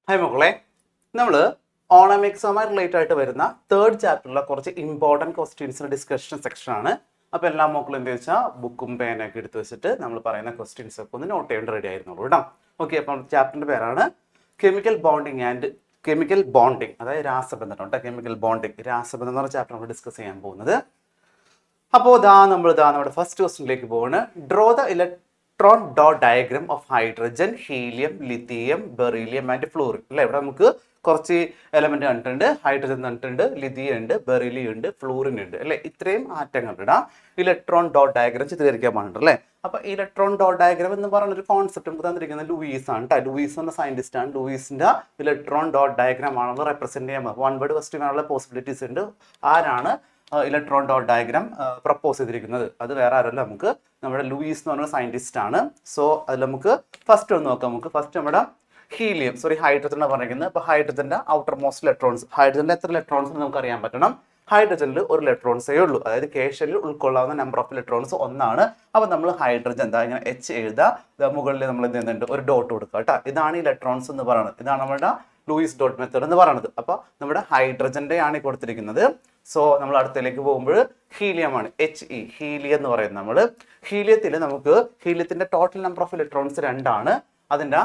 Hi മക്കളെ, നമ്മൾ Onam എക്സാമായി related ആയിട്ട് വരുന്ന തേർഡ് ചാപ്റ്ററിലെ കുറച്ച് ഇമ്പോർട്ടൻറ്റ് ക്വസ്റ്റ്യൻസിൻ്റെ ഡിസ്കഷൻ സെക്ഷനാണ്. അപ്പോൾ എല്ലാ മക്കളും എന്താ വെച്ചാൽ ബുക്കും പേനൊക്കെ എടുത്ത് വെച്ചിട്ട് നമ്മൾ പറയുന്ന ക്വസ്റ്റ്യൻസ് ഒക്കെ ഒന്ന് നോട്ട് ചെയ്യേണ്ട റെഡി ആയിരുന്നുള്ളൂ കേട്ടോ. ഓക്കെ, അപ്പം ചാപ്റ്ററിൻ്റെ പേരാണ് കെമിക്കൽ ബോണ്ടിങ് അതായത് രാസബന്ധം കേട്ടോ. കെമിക്കൽ ബോണ്ടിങ് രാസബന്ധം എന്ന് പറഞ്ഞ ചാപ്റ്റർ നമ്മൾ ഡിസ്കസ് ചെയ്യാൻ പോകുന്നത്. അപ്പോൾ നമ്മുടെ ഫസ്റ്റ് ക്വസ്റ്റ്യനിലേക്ക് പോവാണ്. Draw the electron dot diagram of hydrogen, helium, lithium, beryllium and fluorine. അല്ലേ, ഇവിടെ നമുക്ക് കുറച്ച് എലമെന്റ് കണ്ടിട്ടുണ്ട്. ഹൈഡ്രജൻ കണ്ടിട്ടുണ്ട്, ലിഥിയം ഉണ്ട്, ബെറീലിയം ഉണ്ട്, ഫ്ലൂറിൻ ഉണ്ട്. അല്ലേ, ഇത്രയും ആറ്റം കണ്ടിടാം. ഇലക്ട്രോൺ ഡോട്ട് ഡയഗ്രാം ചിത്രീകരിക്കാൻ പാടുണ്ട്. അല്ലേ, അപ്പോൾ ഇലക്ട്രോൺ ഡോട്ട് ഡയഗ്രാം എന്ന് പറയുന്ന ഒരു കോൺസെപ്റ്റ് നമുക്ക് തന്നിരിക്കുന്നത് ലൂയിസ് ആണ് കേട്ടോ. ലൂയിസ് എന്ന സയന്റിസ്റ്റ് ആണ്. ലൂയിസിന്റെ ഇലക്ട്രോൺ ഡോട്ട് ഡയഗ്രാം ആണെന്ന് റെപ്രസെന്റ് ചെയ്യാൻ വൺ വേർഡ് ക്വസ്റ്റ്യൻ ആണുള്ള പോസിബിലിറ്റീസ് ഉണ്ട്. ആരാണ് ഇലക്ട്രോൺ ഡോട്ട് ഡയഗ്രാം പ്രപ്പോസ് ചെയ്തിരിക്കുന്നത്? അത് വേറെ ആരല്ല, നമുക്ക് നമ്മുടെ ലൂയിസ് എന്ന് പറഞ്ഞ സയന്റിസ്റ്റ് ആണ്. സോ അതിൽ നമുക്ക് ഫസ്റ്റ് ഒന്ന് നോക്കാം. നമുക്ക് ഫസ്റ്റ് നമ്മുടെ ഹൈഡ്രജൻ പറഞ്ഞിരിക്കുന്നത്. അപ്പോൾ ഹൈഡ്രജന്റെ ഔട്ടർ മോസ്റ്റ് ഇലക്ട്രോൺസ്, ഹൈഡ്രജനിൽ എത്ര ഇലക്ട്രോൺസ് നമുക്ക് അറിയാൻ പറ്റണം. ഹൈഡ്രജനിൽ ഒരു ഇലക്ട്രോൺസേ ഉള്ളൂ, അതായത് കെ ഷെല്ലിൽ ഉൾക്കൊള്ളാവുന്ന നമ്പർ ഓഫ് ഇലക്ട്രോൺസ് ഒന്നാണ്. അപ്പോൾ നമ്മൾ ഹൈഡ്രജൻ എന്താ ഇങ്ങനെ എച്ച് എഴുതുക, മുകളിൽ നമ്മൾ എന്ത് ചെയ്യുന്നുണ്ട്, ഒരു ഡോട്ട് കൊടുക്കുക കേട്ടോ. ഇതാണ് ഇലക്ട്രോൺസ് എന്ന് പറയുന്നത്. ഇതാണ് നമ്മുടെ ലൂയിസ് ഡോട്ട് മെത്തേഡ് എന്ന് പറയുന്നത്. അപ്പോൾ നമ്മുടെ ഹൈഡ്രജന്റെ ആണ് കൊടുത്തിരിക്കുന്നത്. സോ നമ്മൾ അടുത്തേക്ക് പോകുമ്പോൾ ഹീലിയം ആണ്, ഹീലിയം എന്ന് പറയുന്നത്. നമ്മൾ ഹീലിയത്തിൽ നമുക്ക് ഹീലിയത്തിന്റെ ടോട്ടൽ നമ്പർ ഓഫ് ഇലക്ട്രോൺസ് 2 ആണ്. അതിൻ്റെ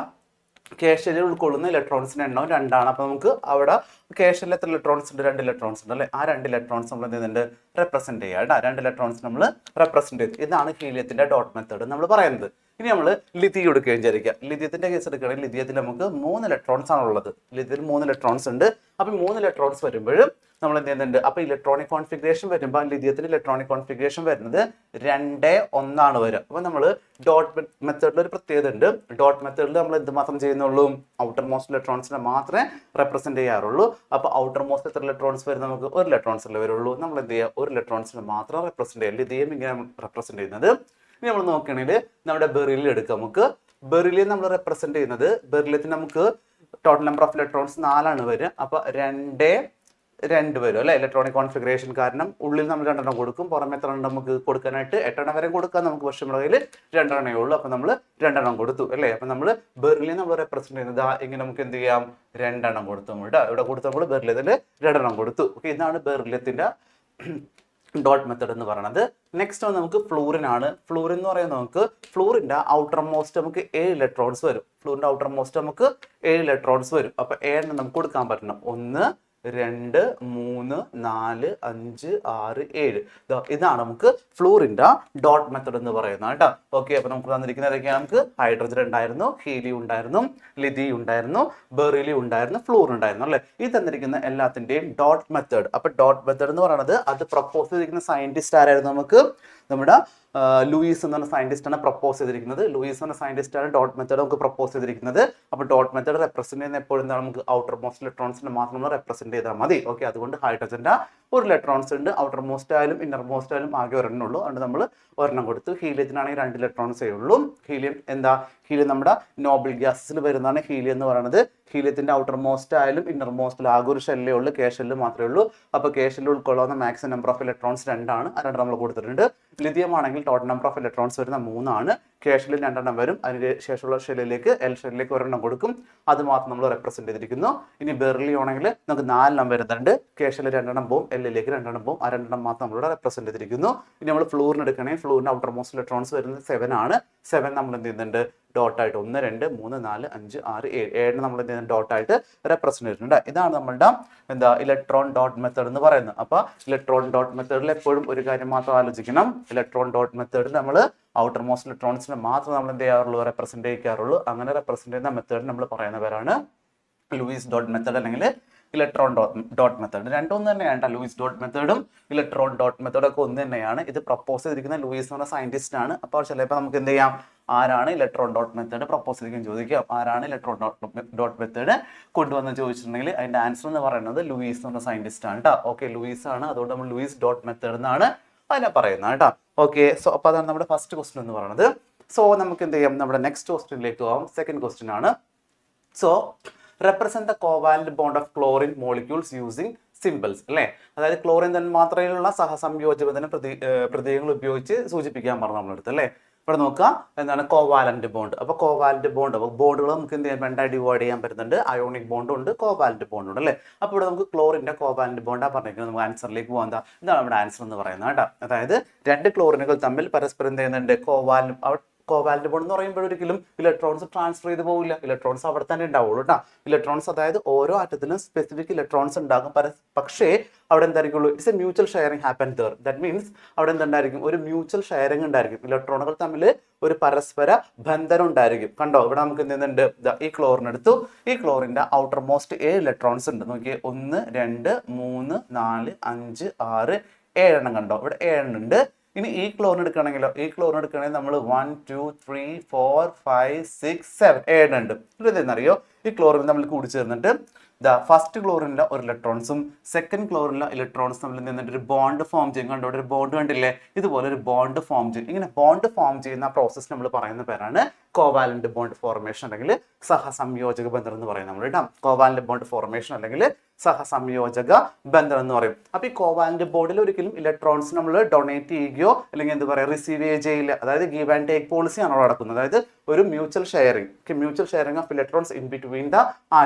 കേശലിൽ ഉൾക്കൊള്ളുന്ന ഇലക്ട്രോൺസിന്റെ എണ്ണം 2 ആണ്. അപ്പോൾ നമുക്ക് അവിടെ കേശലിൽ എത്ര ഇലക്ട്രോൺസ് ഉണ്ട്? 2 ഇലക്ട്രോൺസ് ഉണ്ട്. അല്ലേ, ആ 2 ഇലക്ട്രോൺസ് നമ്മൾ എന്ത് ചെയ്യുന്നുണ്ട്, റെപ്രസെന്റ് ചെയ്യുക കേട്ടോ. 2 ഇലക്ട്രോൺസ് നമ്മൾ റെപ്രസെന്റ് ചെയ്ത്. ഇതാണ് ഹീലിയത്തിന്റെ ഡോട്ട് മെത്തേഡ് നമ്മൾ പറയുന്നത്. ഇനി നമ്മൾ ലിഥിയം എടുക്കുകയും വിചാരിക്കുക. ലിഥിയത്തിന്റെ കേസ് എടുക്കുകയാണെങ്കിൽ ലിഥിയത്തിൽ നമുക്ക് 3 ഇലക്ട്രോൺസ് ആണ് ഉള്ളത്. ലിഥിയത്തിൽ 3 ഇലക്ട്രോൺസ് ഉണ്ട്. അപ്പോൾ 3 ഇലക്ട്രോൺസ് വരുമ്പോൾ നമ്മൾ എന്ത് ചെയ്യുന്നുണ്ട്, അപ്പോൾ ഇലക്ട്രോണിക് കോൺഫിഗറേഷൻ വരുമ്പോൾ ലിഥിയത്തിന്റെ ഇലക്ട്രോണിക് കോൺഫിഗറേഷൻ വരുന്നത് 2 ആണ് വരിക. അപ്പോൾ നമ്മൾ ഡോട്ട് മെത്തേഡിൽ ഒരു പ്രത്യേകത ഉണ്ട്. ഡോട്ട് മെത്തേഡിൽ നമ്മൾ എന്ത് മാത്രം ചെയ്യുന്നുള്ളൂ, ഔട്ടർ മോസ്റ്റ് ഇലക്ട്രോൺസിനെ മാത്രമേ റെപ്രസെന്റ് ചെയ്യാറുള്ളൂ. അപ്പോൾ ഔട്ടർ മോസ്റ്റ് എത്ര ഇലക്ട്രോൺസ് വരും? നമുക്ക് 1 ഇലക്ട്രോൺസിലെ വരുള്ളൂ. നമ്മൾ എന്ത് ചെയ്യുക, 1 ഇലക്ട്രോൺസിനെ മാത്രം റെപ്രസെന്റ് ചെയ്യുക. ലിഥിയം ഇങ്ങനെ റെപ്രസെന്റ് ചെയ്യുന്നത്. ഇനി നമ്മൾ നോക്കുകയാണെങ്കിൽ നമ്മുടെ ബെറിലിയം എടുക്കാം. നമുക്ക് ബെറിലിയം നമ്മൾ റെപ്രസെന്റ് ചെയ്യുന്നത്, ബെറിലിയത്തിന് നമുക്ക് ടോട്ടൽ നമ്പർ ഓഫ് ഇലക്ട്രോൺസ് 4 ആണ് വരിക. അപ്പോൾ 2 വരും. അല്ലെ, ഇലക്ട്രോണിക് കോൺഫിഗറേഷൻ കാരണം ഉള്ളിൽ നമ്മൾ 2 കൊടുക്കും, പുറമെ എത്ര നമുക്ക് കൊടുക്കാനായിട്ട് 8 വരെ കൊടുക്കാം നമുക്ക്. പക്ഷേ നമ്മുടെ കയ്യിൽ 2 ഉള്ളൂ. അപ്പോൾ നമ്മൾ 2 കൊടുത്തു. അല്ലേ, അപ്പോൾ നമ്മൾ ബെറിലിയം നമ്മൾ റെപ്രസെന്റ് ചെയ്യുന്നത് എങ്ങനെ നമുക്ക് എന്ത് ചെയ്യാം, 2 കൊടുത്തു. നമ്മൾ ഇവിടെ കൊടുത്ത് നമ്മൾ ബെറിലിയത്തിൽ 2 കൊടുത്തു. ഓക്കെ, ഇതാണ് ബെറിലിയത്തിന്റെ ഡോട്ട് മെത്തേഡ് എന്ന് പറയുന്നത്. നെക്സ്റ്റ് നമുക്ക് ഫ്ലൂറിൻ ആണ്. ഫ്ലൂറിൻ എന്ന് പറയുന്നത് നമുക്ക് ഫ്ലൂറിന്റെ ഔട്ടർ മോസ്റ്റ് നമുക്ക് 7 ഇലക്ട്രോൺസ് വരും. ഫ്ലൂറിന്റെ ഔട്ടർ മോസ്റ്റ് നമുക്ക് 7 ഇലക്ട്രോൺസ് വരും. അപ്പോൾ 7 നമുക്ക് കൊടുക്കാൻ പറ്റണം. 1 2 3 4 5 6 7. ഇതാണ് നമുക്ക് ഫ്ലൂറിന്റെ ഡോട്ട് മെത്തേഡ് എന്ന് പറയുന്നത് കേട്ടോ. ഓക്കെ, അപ്പോൾ നമുക്ക് തന്നിരിക്കുന്നതൊക്കെയാണ്. നമുക്ക് ഹൈഡ്രജൻ ഉണ്ടായിരുന്നു, ഹീലിയം ഉണ്ടായിരുന്നു, ലിഥിയം ഉണ്ടായിരുന്നു, ബെറിലിയം ഉണ്ടായിരുന്നു, ഫ്ലൂർ ഉണ്ടായിരുന്നു. അല്ലേ, ഈ തന്നിരിക്കുന്ന എല്ലാത്തിൻ്റെയും ഡോട്ട് മെത്തേഡ്. അപ്പോൾ ഡോട്ട് മെത്തേഡ് എന്ന് പറയുന്നത് അത് പ്രപ്പോസ് ചെയ്തിരിക്കുന്ന സയന്റിസ്റ്റ് ആരായിരുന്നു? നമുക്ക് നമ്മുടെ ലൂയിസ് എന്ന് പറഞ്ഞ സയന്റിസ്റ്റ് ആണ് പ്രപ്പോസ് ചെയ്തിരിക്കുന്നത്. ലൂയിസ് എന്ന സയന്റിസ്റ്റ് ആണ് ഡോട്ട് മെത്തേഡ് നമുക്ക് പ്രപ്പോസ് ചെയ്തിരിക്കുന്നത്. അപ്പോൾ ഡോട്ട് മെത്തേഡ് റെപ്രസെന്റ് ചെയ്യുന്ന എപ്പോഴും എന്താണ്, നമുക്ക് ഔട്ടർ മോസ്റ്റ് ഇലക്ട്രോൺസിനെ മാത്രം റെപ്രസെന്റ് ചെയ്താൽ മതി. ഓക്കെ, അതുകൊണ്ട് ഹൈഡ്രജന്റെ 1 ഇലക്ട്രോൺസ് ഉണ്ട്. ഔട്ടർ മോസ്റ്റ് ആയാലും ഇന്നർ മോസ്റ്റ് ആയാലും ആകെ 1 ഉള്ളൂ. അതുകൊണ്ട് നമ്മൾ 1 കൊടുത്തു. ഹീലിയത്തിനാണെങ്കിൽ 2 ഇലക്ട്രോൺസേ ഉള്ളൂ. ഹീലിയം ഹീലിയം നമ്മുടെ നോബൽ ഗ്യാസസിൽ വരുന്നതാണ് ഹീലിയം എന്ന് പറയുന്നത്. ഹീലിയത്തിന്റെ ഔട്ടർ മോസ്റ്റ് ആയാലും ഇന്നർ മോസ്റ്റിൽ ആകെ ഒരു ഷെല്ലേ ഉള്ളൂ, കെ ഷെല്ല് മാത്രമേ ഉള്ളൂ. അപ്പോൾ കെ ഷെല്ലിൽ ഉൾക്കൊള്ളുന്ന മാക്സിമം നമ്പർ ഓഫ് ഇലക്ട്രോൺസ് 2 ആണ്. ആ 2 നമ്മൾ കൊടുത്തിട്ടുണ്ട്. ലിഥിയം ആണെങ്കിൽ ടോട്ടൽ നമ്പർ ഓഫ് ഇലക്ട്രോൺസ് വരുന്ന 3 ആണ്. കെ ഷെല്ലിൽ 2 വരും. അതിന് ശേഷമുള്ള ഷെല്ലിലേക്ക് എൽ ഷെല്ലിലേക്ക് 1 കൊടുക്കും. അത് മാത്രം നമ്മൾ റെപ്രസെന്റ് ചെയ്തിരിക്കുന്നു. ഇനി ബെറിലിയം ആണെങ്കിൽ നമുക്ക് 4 വരുന്നുണ്ട്. കെ ഷെല്ലിൽ 2 പോവും, എല്ലിലേക്ക് 2 പോവും. ആ 2 മാത്രം നമ്മളിവിടെ റെപ്രസെന്റ് ചെയ്തിരിക്കുന്നു. ഇനി നമ്മൾ ഫ്ലൂറിന് എടുക്കണമെങ്കിൽ ഫ്ലൂറിന് ഔട്ടർ മോസ്റ്റ് ഇലക്ട്രോൺസ് വരുന്നത് 7 ആണ്. 7 നമ്മൾ എന്ത് ചെയ്യുന്നുണ്ട്, ഡോട്ടായിട്ട് 1 2 3 4 5 6 7 7 നമ്മൾ എന്ത് ചെയ്യുന്നത്, ഡോട്ടായിട്ട് റെപ്രസെന്റ് ചെയ്തിട്ടുണ്ട്. ഇതാണ് നമ്മളുടെ ഇലക്ട്രോൺ ഡോട്ട് മെത്തേഡ് എന്ന് പറയുന്നത്. അപ്പോൾ ഇലക്ട്രോൺ ഡോട്ട് മെത്തേഡിൽ എപ്പോഴും ഒരു കാര്യം മാത്രം ആലോചിക്കണം. ഇലക്ട്രോൺ ഡോട്ട് മെത്തേഡിൽ നമ്മൾ ഔട്ടർ മോസ്റ്റ് ഇലക്ട്രോൺസിനെ മാത്രം നമ്മൾ എന്ത് ചെയ്യാറുള്ളൂ, റെപ്രസെന്റ് ചെയ്യാറുള്ളൂ. അങ്ങനെ റെപ്രസെന്റ് ചെയ്യുന്ന മെത്തേഡ് നമ്മൾ പറയുന്ന പേരാണ് ലൂയിസ് ഡോട്ട് മെത്തേഡ് അല്ലെങ്കിൽ ഇലക്ട്രോൺ ഡോട്ട് മെത്തേഡ്. രണ്ടൊന്നും തന്നെയാണ്. ലൂയിസ് ഡോട്ട് മെത്തേഡും ഇലക്ട്രോൺ ഡോട്ട് മെത്തേഡും ഒക്കെ ഒന്ന് തന്നെയാണ്. ഇത് പ്രപ്പോസ് ചെയ്തിരിക്കുന്ന ലൂയിസ് എന്ന് പറഞ്ഞ സയന്റിസ്റ്റ് ആണ്. അപ്പോൾ ചിലപ്പോൾ നമുക്ക് എന്ത് ചെയ്യാം, ആരാണ് ഇലക്ട്രോൺ ഡോട്ട് മെത്തേഡ് പ്രപ്പോസ് ചെയ്തിരിക്കുന്നത് ചോദിക്കാം. ആരാണ് ഇലക്ട്രോൺ ഡോട്ട് മെത്തേഡ് കൊണ്ടുവന്ന് ചോദിച്ചിട്ടുണ്ടെങ്കിൽ അതിന്റെ ആൻസർ എന്ന് പറയുന്നത് ലൂയിസ് എന്ന് പറഞ്ഞ സയന്റിസ്റ്റ് ആണ് കേട്ടോ. ഓക്കെ, ലൂയിസ് ആണ്. അതുകൊണ്ട് നമ്മൾ ലൂയിസ് ഡോട്ട് മെത്തേഡ് എന്നാണ് അതിനെ പറയുന്നത് കേട്ടോ. ഓക്കെ, സോ അപ്പോൾ അതാണ് നമ്മുടെ ഫസ്റ്റ് ക്വസ്റ്റ്യൻ എന്ന് പറയുന്നത്. സോ നമുക്ക് എന്ത് ചെയ്യാം, നമ്മുടെ നെക്സ്റ്റ് ക്വസ്റ്റ്യനിലേക്ക് പോകാം. സെക്കൻഡ് ക്വസ്റ്റ്യൻ ആണ്. So represent the covalent bond of chlorine molecules using symbols. അല്ലേ, അതായത് ക്ലോറിൻ തന്മാത്രയിലുള്ള സഹസംയോജന പ്രതീകങ്ങൾ ഉപയോഗിച്ച് സൂചിപ്പിക്കാൻ പറഞ്ഞു നമ്മളെടുത്ത്. അല്ലേ, ഇവിടെ നോക്കുക എന്താണ് കോവാലന്റ് ബോണ്ട്. അപ്പോൾ കോവാലന്റ് ബോണ്ട്, അപ്പോൾ ബോണ്ടുകൾ നമുക്ക് എന്ത് ചെയ്യാൻ രണ്ടായി ഡിവൈഡ് ചെയ്യാൻ പറ്റുന്നുണ്ട്. അയോണിക് ബോണ്ടും ഉണ്ട്, കോവാലന്റ് ബോണ്ടും ഉണ്ട് അല്ലേ. അപ്പോൾ ഇവിടെ നമുക്ക് ക്ലോറിന്റെ കോവാലന്റ് ബോണ്ടാണ് പറഞ്ഞിരിക്കുന്നത്. നമുക്ക് ആൻസറിലേക്ക് പോകാം. ഇതാണ് നമ്മുടെ ആൻസർ എന്ന് പറയുന്നത് കേട്ടോ. അതായത് രണ്ട് ക്ലോറിനുകൾ തമ്മിൽ പരസ്പരം എന്ത് ചെയ്യുന്നുണ്ട്, കോവാലന്റ് ബോണ്ട് എന്ന് പറയുമ്പോൾ ഒരിക്കലും ഇലക്ട്രോൺസ് ട്രാൻസ്ഫർ ചെയ്ത് പോകില്ല. ഇലക്ട്രോൺസ് അവിടെ തന്നെ ഉണ്ടാവുള്ളൂ കേട്ടോ. ഇലക്ട്രോൺസ് അതായത് ഓരോ ആറ്റത്തിലും സ്പെസിഫിക് ഇലക്ട്രോൺസ് ഉണ്ടാകും. പക്ഷേ അവിടെ എന്തായിരിക്കുള്ളൂ, it's a mutual sharing happen there. That means അവിടെ എന്തുണ്ടായിരിക്കും, ഒരു മ്യൂച്വൽ ഷെയറിംഗ് ഉണ്ടായിരിക്കും. ഇലക്ട്രോണുകൾ തമ്മിൽ ഒരു പരസ്പര ബന്ധനം ഉണ്ടായിരിക്കും. കണ്ടോ, ഇവിടെ നമുക്ക് എന്തുണ്ട്, ഈ ക്ലോറിൻ എടുത്തു. ഈ ക്ലോറിന്റെ ഔട്ടർ മോസ്റ്റ് 7 ഇലക്ട്രോൺസ് ഉണ്ട്. നോക്കിയേ, 1 2 3 4 5 6 7 കണ്ടോ, ഇവിടെ 7 ഉണ്ട്. ഇനി ഈ ക്ലോറിൻ എടുക്കുകയാണെങ്കിലോ, ഈ ക്ലോറിൻ എടുക്കുകയാണെങ്കിൽ നമ്മൾ 1 2 3 4 5 6 7 7 ഉണ്ട്. ഇതെന്നറിയോ, ഈ ക്ലോറിൻ നമ്മൾ കൂടി ചേർന്നിട്ട് ഫസ്റ്റ് ക്ലോറിനിലെ ഒരു ഇലക്ട്രോൺസും സെക്കൻഡ് ക്ലോറിനിലെ ഇലക്ട്രോൺസും തമ്മിൽ നിന്നിട്ട് ഒരു ബോണ്ട് ഫോം ചെയ്യും. കണ്ടോ, ഒരു ബോണ്ട് കണ്ടില്ലേ, ഇതുപോലെ ഒരു ബോണ്ട് ഫോം ചെയ്യും. ഇങ്ങനെ ബോണ്ട് ഫോം ചെയ്യുന്ന പ്രോസസ് നമ്മൾ പറയുന്ന പേരാണ് കോവാലന്റ് ബോണ്ട് ഫോർമേഷൻ അല്ലെങ്കിൽ സഹസംയോജക ബന്ധം എന്ന് പറയും നമ്മൾ കേട്ടോ. കോവാലന്റ് ബോണ്ട് ഫോർമേഷൻ അല്ലെങ്കിൽ സഹസംയോജക ബന്ധം എന്ന് പറയും. അപ്പോൾ ഈ കോവാലന്റ് ബോണ്ടിൽ ഒരിക്കലും ഇലക്ട്രോൺസ് നമ്മൾ ഡൊണേറ്റ് ചെയ്യുകയോ അല്ലെങ്കിൽ എന്താ പറയുക റിസീവ് ചെയ്യുകയോ ചെയ്യില്ല. അതായത് ഗീവ് ആൻഡ് ടേക്ക് പോളിസിയാണ് അവിടെ നടക്കുന്നത്. അതായത് ഒരു mutual sharing of electrons in between the